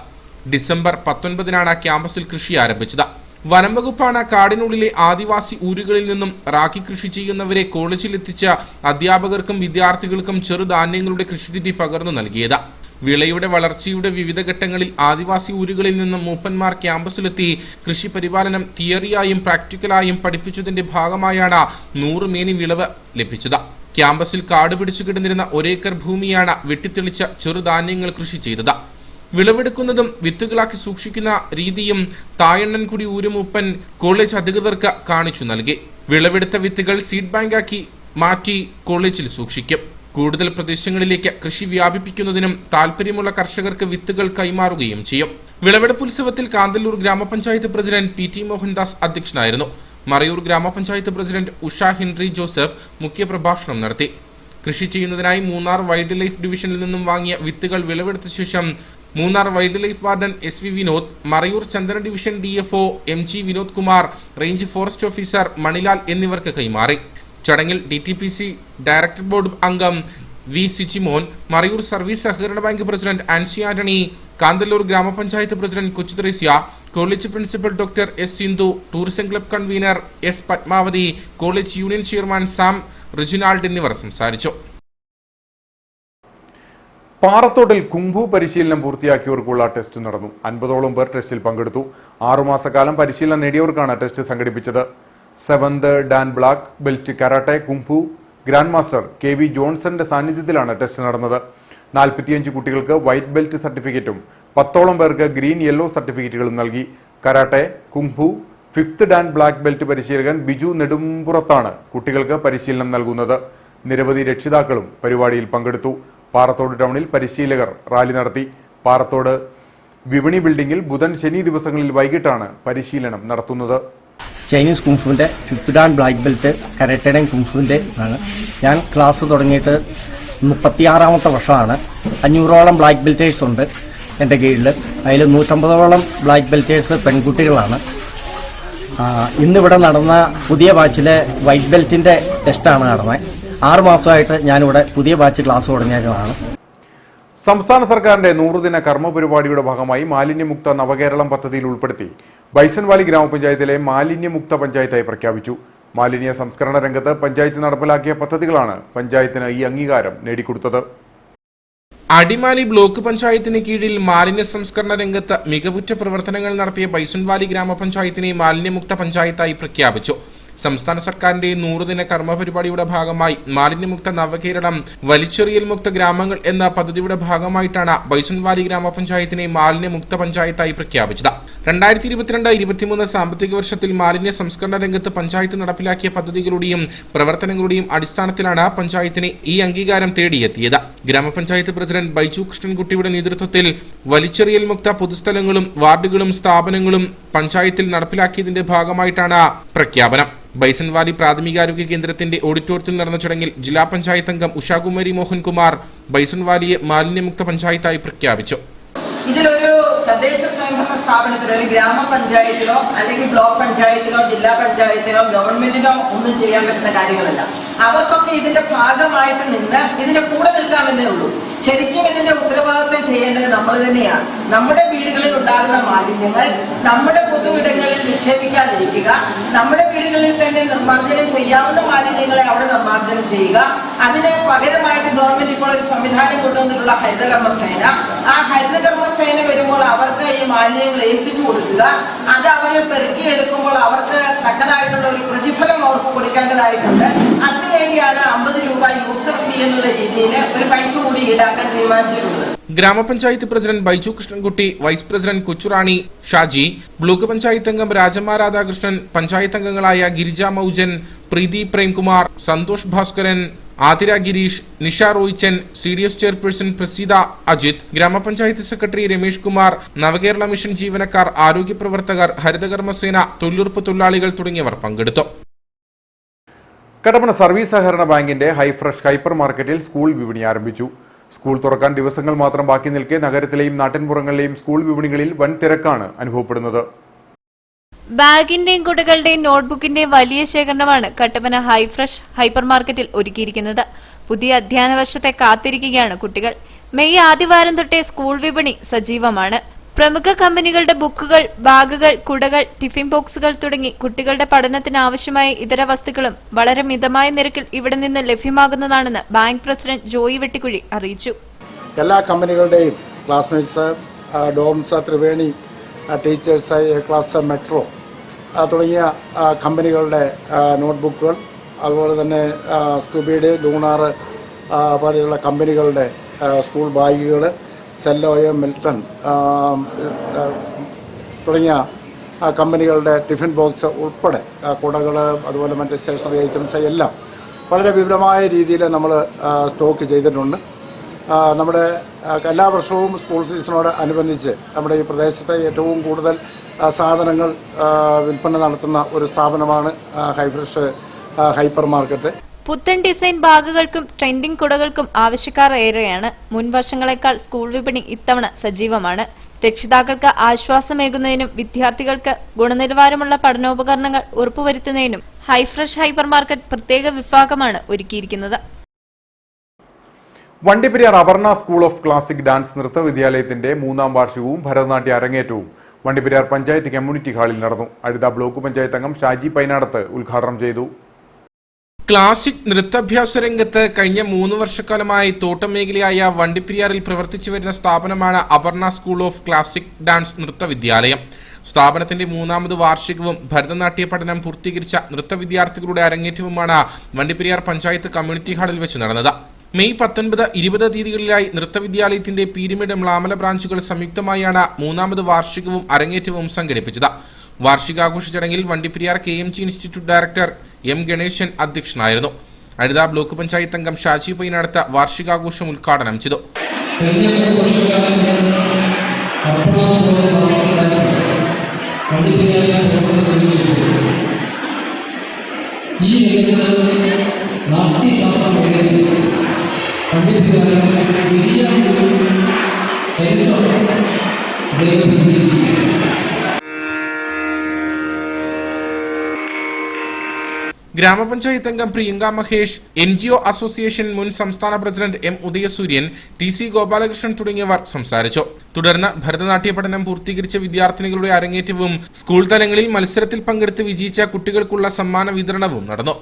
ഡിസംബർ 19-നാണ് ക്യാമ്പസിൽ കൃഷി ആരംഭിച്ചത്. വനം വകുപ്പാണ് കാടിനുള്ളിലെ ആദിവാസി ഊരുകളിൽ നിന്നും റാഗി കൃഷി ചെയ്യുന്നവരെ കോളേജിൽ എത്തിച്ച അധ്യാപകർക്കും വിദ്യാർത്ഥികൾക്കും ചെറുധാന്യങ്ങളുടെ കൃഷിരീതി പകർന്നു നൽകിയത്. വിളയുടെ വളർച്ചയുടെ വിവിധ ഘട്ടങ്ങളിൽ ആദിവാസി ഊരുകളിൽ നിന്നും മൂപ്പന്മാർ ക്യാമ്പസിലെത്തി കൃഷി പരിപാലനം തിയറിയായും പ്രാക്ടിക്കലായും പഠിപ്പിച്ചതിന്റെ ഭാഗമായാണ് 100 മേനി വിളവ് ലഭിച്ചത്. ക്യാമ്പസിൽ കാട് പിടിച്ചു കിടന്നിരുന്ന 1 ഏക്കർ ഭൂമിയാണ് വെട്ടിത്തെളിച്ച ചെറുധാന്യങ്ങൾ കൃഷി ചെയ്തത്. വിളവെടുക്കുന്നതും വിത്തുകളാക്കി സൂക്ഷിക്കുന്ന രീതിയും തായണ്ണൻകുടി ഊരുമൂപ്പൻ കോളേജ് അധികൃതർക്ക് കാണിച്ചു നൽകി. വിളവെടുത്ത വിത്തുകൾ സീഡ് ബാങ്കാക്കി മാറ്റി കോളേജിൽ സൂക്ഷിക്കും. കൂടുതൽ പ്രദേശങ്ങളിലേക്ക് കൃഷി വ്യാപിപ്പിക്കുന്നതിനും താൽപര്യമുള്ള കർഷകർക്ക് വിത്തുകൾ കൈമാറുകയും ചെയ്യും. വിളവെടുപ്പ് ഉത്സവത്തിൽ കാന്തല്ലൂർ ഗ്രാമപഞ്ചായത്ത് പ്രസിഡന്റ് PT മോഹൻദാസ് അധ്യക്ഷനായിരുന്നു. മറയൂർ ഗ്രാമപഞ്ചായത്ത് പ്രസിഡന്റ് ഉഷ ഹെൻറി ജോസഫ് മുഖ്യപ്രഭാഷണം നടത്തി. കൃഷി ചെയ്യുന്നതിനായി മൂന്നാർ വൈൽഡ് ലൈഫ് ഡിവിഷനിൽ നിന്നും വാങ്ങിയ വിത്തുകൾ വിളവെടുത്ത ശേഷം Munnar wildlife warden SV Vinod, Marayoor ചന്ദന division DFO MG Vinod Kumar, range forest officer Manilal എന്നിവർക്ക് കൈമാറി. ചടങ്ങിൽ DTPC ഡയറക്ടർ ബോർഡ് അംഗം V സിജിമോൻ, മറയൂർ സർവീസ് സഹകരണ ബാങ്ക് പ്രസിഡന്റ് ആൻസി ആന്റണി, കാന്തല്ലൂർ ഗ്രാമപഞ്ചായത്ത് president Kochuthresia, college principal doctor S Sindhu, tourism club convener S Padmavathi, college union chairman Sam Reginald എന്നിവർ സംസാരിച്ചു. പാറത്തോട്ടിൽ കുംഭു പരിശീലനം പൂർത്തിയാക്കിയവർക്കുള്ള ടെസ്റ്റ് നടന്നു. 50ഓളം പേർ ടെസ്റ്റിൽ പങ്കെടുത്തു. 6 മാസക്കാലം പരിശീലനം നേടിയവർക്കാണ് ടെസ്റ്റ് സംഘടിപ്പിച്ചത്. 7th dan black belt karate kung fu grand master KV ജോൺസന്റെ സാന്നിധ്യത്തിലാണ് ടെസ്റ്റ് നടന്നത്. 45 കുട്ടികൾക്ക് വൈറ്റ് ബെൽറ്റ് സർട്ടിഫിക്കറ്റും 10ഓളം പേർക്ക് ഗ്രീൻ യെല്ലോ സർട്ടിഫിക്കറ്റുകളും നൽകി. Karate kung fu 5th dan black belt പരിശീലകൻ ബിജു നെടുമ്പുറത്താണ് കുട്ടികൾക്ക് പരിശീലനം നൽകുന്നത്. നിരവധി രക്ഷിതാക്കളും പരിപാടിയിൽ പങ്കെടുത്തു. പാറത്തോട് ടൗണിൽ പരിശീലകർ റാലി നടത്തി. പാറത്തോട് വിപണി ബിൽഡിംഗിൽ ബുധൻ ശനി ദിവസങ്ങളിൽ വൈകിട്ടാണ് പരിശീലനം നടത്തുന്നത്. ചൈനീസ് കുംഫുവിൻ്റെ 5th ഡാൻ ബ്ലാക്ക് ബെൽറ്റ് കരാട്ടയുടെയും കുംഫുവിൻ്റെ ആണ്. ഞാൻ ക്ലാസ് തുടങ്ങിയിട്ട് 36ാമത്തെ വർഷമാണ്. 500ഓളം ബ്ലാക്ക് ബെൽറ്റേഴ്സ് ഉണ്ട് എൻ്റെ കീഴിൽ. അതിൽ 150ഓളം ബ്ലാക്ക് ബെൽറ്റേഴ്സ് പെൺകുട്ടികളാണ്. ഇന്നിവിടെ നടന്ന പുതിയ ബാച്ചിലെ വൈറ്റ് ബെൽറ്റിൻ്റെ ടെസ്റ്റാണ് നടന്നത്. 6 മാസമായിട്ട് ഞാനിവിടെ പുതിയ ബാച്ച് ക്ലാസ് തുടങ്ങിയതാണ്. സംസ്ഥാന സർക്കാരിന്റെ 100 ദിന കർമ്മ പരിപാടിയുടെ ഭാഗമായി മാലിന്യമുക്ത നവകേരളം പദ്ധതിയിൽ ഉൾപ്പെടുത്തി ബൈസൺവാലി ഗ്രാമപഞ്ചായത്തിലെ മാലിന്യമുക്ത പഞ്ചായത്തായി പ്രഖ്യാപിച്ചു. മാലിന്യ സംസ്കരണ രംഗത്ത് പഞ്ചായത്ത് നടപ്പിലാക്കിയ പദ്ധതികളാണ് പഞ്ചായത്തിന് ഈ അംഗീകാരം നേടിക്കൊടുത്തത്. അടിമാലി ബ്ലോക്ക് പഞ്ചായത്തിന് കീഴിൽ മാലിന്യ സംസ്കരണ രംഗത്ത് മികവുറ്റ പ്രവർത്തനങ്ങൾ നടത്തിയ ബൈസൺവാലി ഗ്രാമപഞ്ചായത്തിനെ മാലിന്യമുക്ത പഞ്ചായത്തായി പ്രഖ്യാപിച്ചു. സംസ്ഥാന സർക്കാരിന്റെ 100 ദിന കർമ്മ പരിപാടിയുടെ ഭാഗമായി മാലിന്യമുക്ത നവകേരളം വലിച്ചെറിയൽ മുക്ത ഗ്രാമങ്ങൾ എന്ന പദ്ധതിയുടെ ഭാഗമായിട്ടാണ് ബൈസൺവാലി ഗ്രാമപഞ്ചായത്തിനെ മാലിന്യമുക്ത പഞ്ചായത്തായി പ്രഖ്യാപിച്ചത്. 2022-23 സാമ്പത്തിക വർഷത്തിൽ മാലിന്യ സംസ്കരണ രംഗത്ത് പഞ്ചായത്ത് നടപ്പിലാക്കിയ പദ്ധതികളുടെയും പ്രവർത്തനങ്ങളുടെയും അടിസ്ഥാനത്തിലാണ് പഞ്ചായത്തിന് ഈ അംഗീകാരം തേടിയെത്തിയത്. ഗ്രാമപഞ്ചായത്ത് പ്രസിഡന്റ് ബൈജു കൃഷ്ണൻകുട്ടിയുടെ നേതൃത്വത്തിൽ വലിച്ചെറിയൽ മുക്ത പൊതുസ്ഥലങ്ങളും വാർഡുകളും സ്ഥാപനങ്ങളും പഞ്ചായത്തിൽ നടപ്പിലാക്കിയതിന്റെ ഭാഗമായിട്ടാണ് പ്രഖ്യാപനം. ബൈസൺവാലി പ്രാഥമികാരോഗ്യ കേന്ദ്രത്തിന്റെ ഓഡിറ്റോറിയത്തിൽ നടന്ന ചടങ്ങിൽ ജില്ലാ പഞ്ചായത്ത് അംഗം ഉഷാകുമാരി മോഹൻകുമാർ ബൈസൺവാലിയെ മാലിന്യമുക്ത പഞ്ചായത്തായി പ്രഖ്യാപിച്ചു. ഇതിലൊരു തദ്ദേശ സ്വയംഭരണ സ്ഥാപനത്തിലോ അല്ലെങ്കിൽ ഗ്രാമപഞ്ചായത്തിലോ അല്ലെങ്കിൽ ബ്ലോക്ക് പഞ്ചായത്തിലോ ജില്ലാ പഞ്ചായത്തിനോ ഗവൺമെന്റിനോ ഒന്നും ചെയ്യാൻ പറ്റുന്ന കാര്യങ്ങളല്ല. അവർക്കൊക്കെ ഇതിന്റെ ഭാഗമായിട്ട് നിന്ന് ഇതിന്റെ കൂടെ നിൽക്കാമെന്നേ ഉള്ളൂ. ശരിക്കും ഇതിന്റെ ഉത്തരവാദിത്വം ചെയ്യേണ്ടത് നമ്മൾ തന്നെയാണ്. നമ്മുടെ വീടുകളിൽ ഉണ്ടാകുന്ന മാലിന്യങ്ങൾ നമ്മുടെ പൊതുവിടങ്ങളിൽ നിക്ഷേപിക്കാതിരിക്കുക, നമ്മുടെ വീടുകളിൽ തന്നെ നിർമ്മാർജ്ജനം ചെയ്യാവുന്ന മാലിന്യങ്ങളെ അവിടെ നിർമ്മാർജ്ജനം ചെയ്യുക. അതിന് പകരമായിട്ട് ഗവൺമെന്റ് ഇപ്പോൾ ഒരു സംവിധാനം കൊണ്ടുവന്നിട്ടുള്ള ഹരിതകർമ്മസേന, ആ ഹരിതകർമ്മസേന വരുമ്പോൾ അവർക്ക് ഈ മാലിന്യങ്ങൾ ഏൽപ്പിച്ചു കൊടുക്കുക. അത് അവരെ പെറുക്കിയെടുക്കുമ്പോൾ അവർക്ക് തക്കതായിട്ടുള്ള ഒരു പ്രതിഫലം അവർക്ക് കൊടുക്കേണ്ടതായിട്ടുണ്ട്. അതിനുവേണ്ടിയാണ് 50 രൂപ യൂസർ ഫീ എന്നുള്ള രീതിയിൽ ഒരു പൈസ കൂടി ഈടാക്കാൻ തീരുമാനിച്ചിട്ടുള്ളത്. Grama panchayat president Baiju Krishnankutty, vice president Kochurani Shaji, block panchayat അംഗം രാജമ്മ രാധാകൃഷ്ണൻ, പഞ്ചായത്ത് അംഗങ്ങളായ Girija Moujan, Preethi Premkumar, Santhosh Bhaskaran, Athira Gireesh, Nisha Roychan, CDS chairperson Praseetha Ajith, grama panchayat secretary Ramesh Kumar, Navakerala mission ജീവനക്കാർ, ആരോഗ്യ പ്രവർത്തകർ, ഹരിതകർമ്മസേന, തൊഴിലുറപ്പ് തൊഴിലാളികൾ തുടങ്ങിയവർ പങ്കെടുത്തു. കട്ടപ്പന സർവീസ് സഹകരണ ബാങ്കിന്റെ ഹൈഫ്രഷ് ഹൈപ്പർ മാർക്കറ്റിൽ സ്കൂൾ വിപണി ആരംഭിച്ചു. സ്കൂൾ തുറക്കാൻ ദിവസങ്ങൾ മാത്രം ബാക്കി നിൽക്കെ നഗരത്തിലെയും നാട്ടിൻപുറങ്ങളിലെയും സ്കൂൾ വിപണികളിൽ വൻ തിരക്കാണ് അനുഭവപ്പെടുന്നത്. ബാഗിന്റെയും കുടകളുടെയും നോട്ട്ബുക്കിന്റെയും വലിയ ശേഖരണമാണ് കട്ടപ്പന ഹൈഫ്രഷ് ഹൈപ്പർ മാർക്കറ്റിൽ ഒരുക്കിയിരിക്കുന്നത്. പുതിയ അധ്യയന വർഷത്തെ കാത്തിരിക്കുകയാണ് കുട്ടികൾ. മെയ് ആദ്യവാരം തൊട്ടേ സ്കൂൾ വിപണി സജീവമാണ്. പ്രമുഖ കമ്പനികളുടെ ബുക്കുകൾ, ബാഗുകൾ, കുടകൾ, ടിഫിൻ ബോക്സുകൾ തുടങ്ങി കുട്ടികളുടെ പഠനത്തിന് ആവശ്യമായ ഇതര വസ്തുക്കളും വളരെ മിതമായ നിരക്കിൽ ഇവിടെ നിന്ന് ലഭ്യമാകുന്നതാണെന്ന് ബാങ്ക് പ്രസിഡന്റ് ജോയി വെട്ടിക്കുഴി അറിയിച്ചു. എല്ലാ കമ്പനികളുടെയും classmates, Doms, Triveni, teachers, class, metro തുടങ്ങിയ കമ്പനികളുടെ നോട്ട്ബുക്കുകൾ, അതുപോലെ തന്നെ സ്കൂബീഡ്, ലൂണാർ പോലെയുള്ള കമ്പനികളുടെ സ്കൂൾ ബാഗുകൾ, സെല്ലോയ, മിൽട്ടൺ തുടങ്ങിയ കമ്പനികളുടെ ടിഫിൻ ബോക്സ് ഉൾപ്പെടെ കുടകൾ, അതുപോലെ മറ്റ് സ്റ്റേഷനറി ഐറ്റംസ് എല്ലാം വളരെ വിപുലമായ രീതിയിൽ നമ്മൾ സ്റ്റോക്ക് ചെയ്തിട്ടുണ്ട്. നമ്മുടെ എല്ലാ വർഷവും സ്കൂൾ സീസണോട് അനുബന്ധിച്ച് നമ്മുടെ ഈ പ്രദേശത്തെ ഏറ്റവും കൂടുതൽ സാധനങ്ങൾ വിൽപ്പന നടത്തുന്ന ഒരു സ്ഥാപനമാണ് ഹൈഫ്രഷ് ഹൈപ്പർ മാർക്കറ്റ്. പുത്തൻ ഡിസൈൻ ബാഗുകൾക്കും ട്രെൻഡിംഗ് കുടകൾക്കും ആവശ്യക്കാർ ഏറെയാണ്. മുൻ വർഷങ്ങളെക്കാൾ സ്കൂൾ വിപണി ഇത്തവണ സജീവമാണ്. രക്ഷിതാക്കൾക്ക് ആശ്വാസമേകുന്നതിനും വിദ്യാർത്ഥികൾക്ക് ഗുണനിലവാരമുള്ള പഠനോപകരണങ്ങൾ ഉറപ്പുവരുത്തുന്നതിനും ഹൈഫ്രഷ് ഹൈപ്പർ മാർക്കറ്റ് പ്രത്യേക വിഭാഗമാണ് ഒരുക്കിയിരിക്കുന്നത്. Vandiperiyar Aparna school of classic dance നൃത്ത വിദ്യാലയത്തിന്റെ 3ാം വാർഷികവും ഭരതനാട്യ അരങ്ങേറ്റവും വണ്ടിപ്പെരിയാർ പഞ്ചായത്ത് കമ്മ്യൂണിറ്റി ഹാളിൽ നടന്നു. അഴുത ബ്ലോക്ക് പഞ്ചായത്ത് അംഗം ഷാജി പൈനാടത്ത് ഉദ്ഘാടനം ചെയ്തു. ക്ലാസിക് നൃത്താഭ്യാസ രംഗത്ത് കഴിഞ്ഞ 3 വർഷക്കാലമായി തോട്ടം മേഖലയായ വണ്ടിപ്പെരിയാറിൽ പ്രവർത്തിച്ചു വരുന്ന സ്ഥാപനമാണ് Aparna school of classic dance നൃത്തവിദ്യാലയം. സ്ഥാപനത്തിന്റെ 3ാമത് വാർഷികവും ഭരതനാട്യ പഠനം പൂർത്തീകരിച്ച നൃത്ത വിദ്യാർത്ഥികളുടെ അരങ്ങേറ്റവുമാണ് വണ്ടിപ്പെരിയാർ പഞ്ചായത്ത് കമ്മ്യൂണിറ്റി ഹാളിൽ വെച്ച് നടന്നത്. മെയ് 19, 20 തീയതികളിലായി നൃത്തവിദ്യാലയത്തിന്റെ പീരിമിഡ് മ്ലാമല ബ്രാഞ്ചുകൾ സംയുക്തമായാണ് 3ാമത് വാർഷികവും അരങ്ങേറ്റവും സംഘടിപ്പിച്ചത്. വാർഷികാഘോഷ ചടങ്ങിൽ Vandiperiyar KMG institute director M Ganesan അധ്യക്ഷനായിരുന്നു. അഴുത ബ്ലോക്ക് പഞ്ചായത്ത് അംഗം ഷാജി പൈനടുത്ത വാർഷികാഘോഷം ഉദ്ഘാടനം ചെയ്തു. ഗ്രാമപഞ്ചായത്ത് അംഗം പ്രിയങ്ക മഹേഷ്, NGO അസോസിയേഷൻ മുൻ സംസ്ഥാന പ്രസിഡന്റ് M ഉദയസൂര്യൻ, TC ഗോപാലകൃഷ്ണൻ തുടങ്ങിയവർ സംസാരിച്ചു. തുടർന്ന് ഭരതനാട്യ പഠനം പൂർത്തീകരിച്ച വിദ്യാർത്ഥിനികളുടെ അരങ്ങേറ്റവും സ്കൂൾ തലങ്ങളിൽ മത്സരത്തിൽ പങ്കെടുത്ത് വിജയിച്ച കുട്ടികൾക്കുള്ള സമ്മാന വിതരണവും നടന്നു.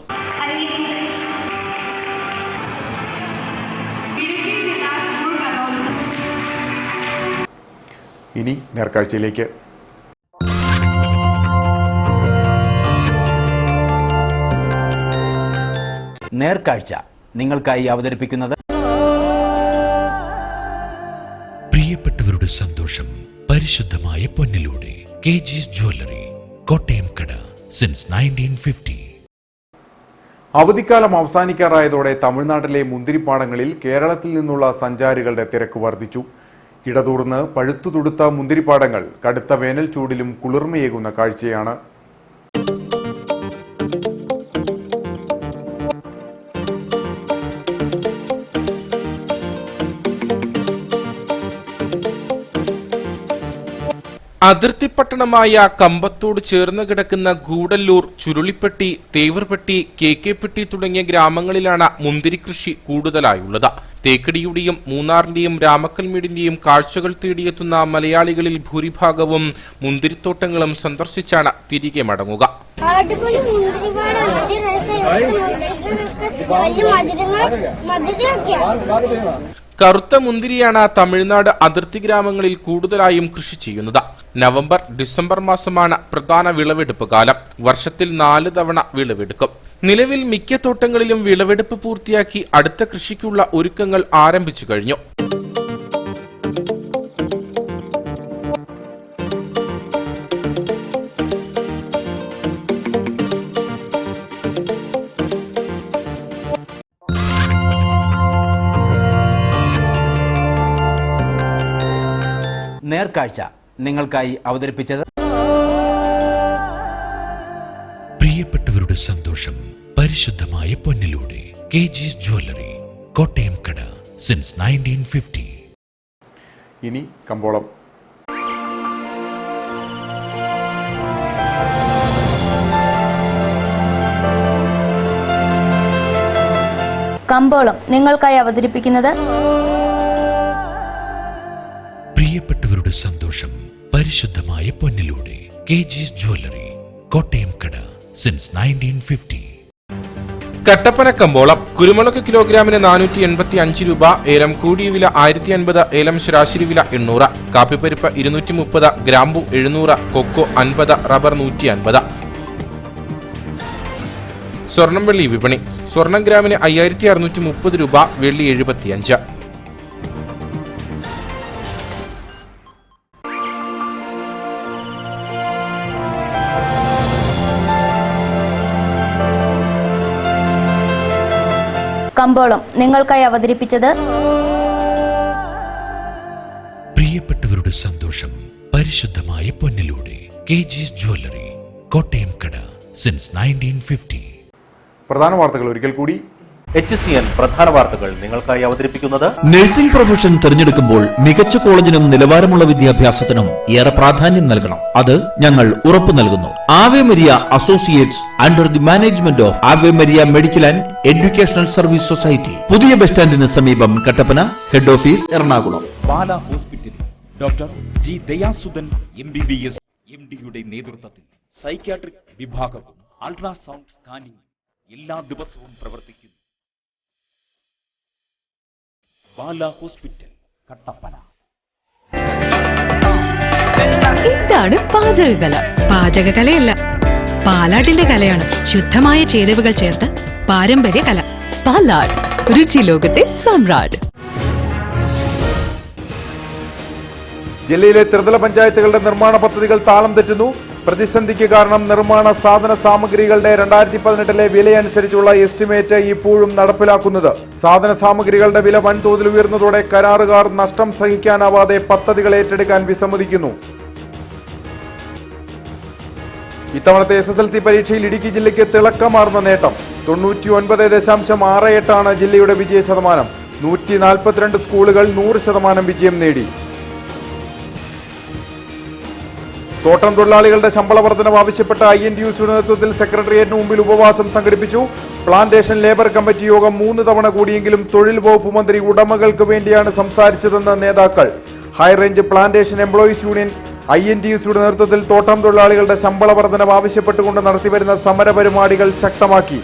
ഇനി നേർക്കാഴ്ചയിലേക്ക്. നേർക്കാഴ്ച നിങ്ങൾക്കായി അവതരിപ്പിക്കുന്നത് പ്രിയപ്പെട്ടവരുടെ സന്തോഷം പരിശുദ്ധമായ പൊന്നിലൂടെ KG's ജ്വല്ലറി, കോട്ടയം കട, സിൻസ് 1950. അവധിക്കാലം അവസാനിക്കാറായതോടെ തമിഴ്നാട്ടിലെ മുന്തിരിപ്പാടങ്ങളിൽ കേരളത്തിൽ നിന്നുള്ള സഞ്ചാരികളുടെ തിരക്ക് വർദ്ധിച്ചു. ഇടതൂർന്ന് പഴുത്തു തുടുത്ത മുന്തിരിപ്പാടങ്ങൾ കടുത്ത വേനൽ ചൂടിലും കുളിർമയേകുന്ന കാഴ്ചയാണ്. അതിർത്തി പട്ടണമായ കമ്പത്തോട് ചേർന്ന് കിടക്കുന്ന ഗൂഡല്ലൂർ, ചുരുളിപ്പെട്ടി, തേവർപ്പെട്ടി, KK-പെട്ടി തുടങ്ങിയ ഗ്രാമങ്ങളിലാണ് മുന്തിരി കൃഷി കൂടുതലായുള്ളത്. തേക്കടിയുടെയും മൂന്നാറിന്റെയും രാമക്കൽമേടിന്റെയും കാഴ്ചകൾ തേടിയെത്തുന്ന മലയാളികളിൽ ഭൂരിഭാഗവും മുന്തിരിത്തോട്ടങ്ങളും സന്ദർശിച്ചാണ് തിരികെ മടങ്ങുക. കറുത്ത മുന്തിരിയാണ് തമിഴ്നാട് അതിർത്തി ഗ്രാമങ്ങളിൽ കൂടുതലായും കൃഷി ചെയ്യുന്നത്. നവംബർ, ഡിസംബർ മാസമാണ് പ്രധാന വിളവെടുപ്പ് കാലം. വർഷത്തിൽ 4 തവണ വിളവെടുക്കും. നിലവിൽ മിക്ക തോട്ടങ്ങളിലും വിളവെടുപ്പ് പൂർത്തിയാക്കി അടുത്ത കൃഷിക്കുള്ള ഒരുക്കങ്ങൾ ആരംഭിച്ചു കഴിഞ്ഞു. നേർക്കാഴ്ച നിങ്ങൾക്കായി അവതരിപ്പിച്ചത് പ്രിയപ്പെട്ടവരുടെ സന്തോഷം പരിശുദ്ധമായ പൊന്നിലൂടെ KG's ജ്വല്ലറി, കോട്ടയം കട, സിൻസ് 1950. ഇനി കമ്പോളം. കമ്പോളം നിങ്ങൾക്കായി അവതരിപ്പിക്കുന്നത് പ്രിയപ്പെട്ടവരുടെ സന്തോഷം പരിശുദ്ധമായ പൊന്നിലൂടെ KG's ജ്വല്ലറി, കോട്ടയം കട, സിൻസ് 1950. കട്ടപ്പന കമ്പോളം. കുരുമുളക് കിലോഗ്രാമിന് 485 രൂപ, ഏലം കൂടിയ വില 1050, ഏലം ശരാശരി വില 800, കാപ്പിപ്പരിപ്പ് 230, ഗ്രാമ്പു 700, കൊക്കോ 50, റബ്ബർ 150. സ്വർണം വെള്ളി വിപണി. സ്വർണം ഗ്രാമിന് 5630 രൂപ, വെള്ളി 75. കമ്പോളം നിങ്ങൾക്കായി അവതരിപ്പിച്ചത് പ്രിയപ്പെട്ടവരുടെ സന്തോഷം പരിശുദ്ധമായ പൊന്നിലൂടെ KG's ജ്വല്ലറി, കോട്ടയം കട, സിൻസ് 1950. പ്രധാന വാർത്തകൾ ഒരിക്കൽ കൂടി. HCN പ്രധാന വാർത്തകൾ നിങ്ങൾക്കായി അവതരിപ്പിക്കുന്നത് നഴ്സിംഗ് പ്രൊഫഷൻ തിരഞ്ഞെടുക്കുമ്പോൾ മികച്ച കോളേജിനും നിലവാരമുള്ള വിദ്യാഭ്യാസത്തിനും ഏറെ പ്രാധാന്യം നൽകണം. അത് ഞങ്ങൾ ഉറപ്പു നൽകുന്നു. Ave Maria associates under the management of Ave Maria medical and educational service society, പുതിയ ബസ് സ്റ്റാൻഡിന് സമീപം, കട്ടപ്പന. Head office Ernakulam. പാല ഹോസ്പിറ്റലിൽ doctor G Dayasudhan MBBS MD യുടെ നേതൃത്വത്തിൽ സൈക്യാട്രിക് വിഭാഗവും അൾട്രാസൗണ്ട് സ്കാനിംഗ് എല്ലാ ദിവസവും പ്രവർത്തിക്കുന്നു. ബാല ഹോസ്പിറ്റൽ, കട്ടപ്പന. എന്താണ് പാചകകല? പാചകകലയല്ല, പാലാട്ടിന്റെ കലയാണ്. ശുദ്ധമായ ചേരുവകൾ ചേർത്ത് പാരമ്പര്യ കല. പാലാട്, രുചി ലോകത്തെ സമ്രാട്ട്. ജില്ലയിലെ ത്രിതല പഞ്ചായത്തുകളുടെ നിർമ്മാണ പദ്ധതികൾ താളം തെറ്റുന്നു. പ്രതിസന്ധിക്ക് കാരണം നിർമ്മാണ സാധന സാമഗ്രികളുടെ 2018 വിലയനുസരിച്ചുള്ള എസ്റ്റിമേറ്റ് ഇപ്പോഴും നടപ്പിലാക്കുന്നത്. സാധന സാമഗ്രികളുടെ വില വൻതോതിൽ ഉയർന്നതോടെ കരാറുകാർ നഷ്ടം സഹിക്കാനാവാതെ പദ്ധതികൾ ഏറ്റെടുക്കാൻ വിസമ്മതിക്കുന്നു. ഇത്തവണത്തെ SSLC പരീക്ഷയിൽ ഇടുക്കി ജില്ലയ്ക്ക് തിളക്കമാർന്ന നേട്ടം. 99.68 ജില്ലയുടെ വിജയ ശതമാനം. 142 സ്കൂളുകൾ 100% വിജയം നേടി. തോട്ടം തൊഴിലാളികളുടെ ശമ്പള വർധനവ് ആവശ്യപ്പെട്ട INTUസിയുടെ നേതൃത്വത്തിൽ സെക്രട്ടേറിയറ്റിന് മുമ്പിൽ ഉപവാസം സംഘടിപ്പിച്ചു. പ്ലാന്റേഷൻ ലേബർ കമ്മിറ്റി യോഗം 3 തവണ കൂടിയെങ്കിലും തൊഴിൽ വകുപ്പ് മന്ത്രി ഉടമകൾക്ക് വേണ്ടിയാണ് സംസാരിച്ചതെന്ന് നേതാക്കൾ. ഹൈറേഞ്ച് പ്ലാന്റേഷൻ എംപ്ലോയീസ് യൂണിയൻ INTUസിയുടെ നേതൃത്വത്തിൽ തോട്ടം തൊഴിലാളികളുടെ ശമ്പള വർധനവ് ആവശ്യപ്പെട്ടുകൊണ്ട് നടത്തിവരുന്ന സമരപരിപാടികൾ ശക്തമാക്കി.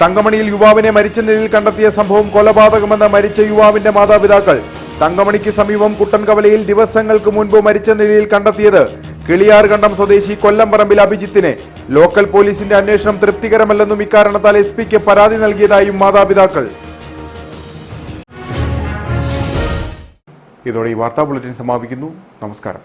തങ്കമണിയിൽ യുവാവിനെ മരിച്ച നിലയിൽ കണ്ടെത്തിയ സംഭവം കൊലപാതകമെന്ന് മരിച്ച യുവാവിന്റെ മാതാപിതാക്കൾ. തങ്കമണിക്ക് സമീപം കുട്ടൻകവലയിൽ ദിവസങ്ങൾക്ക് മുൻപ് മരിച്ച നിലയിൽ കണ്ടെത്തിയത് കിളിയാർകണ്ടം സ്വദേശി കൊല്ലംപറമ്പിൽ അഭിജിത്തിനെ. ലോക്കൽ പോലീസിന്റെ അന്വേഷണം തൃപ്തികരമല്ലെന്നും ഇക്കാരണത്താൽ SPക്ക് പരാതി നൽകിയതായും മാതാപിതാക്കൾ. ഇതോടെ ഈ വാർത്താ ബുള്ളറ്റിൻ സമാപിക്കുന്നു. നമസ്കാരം.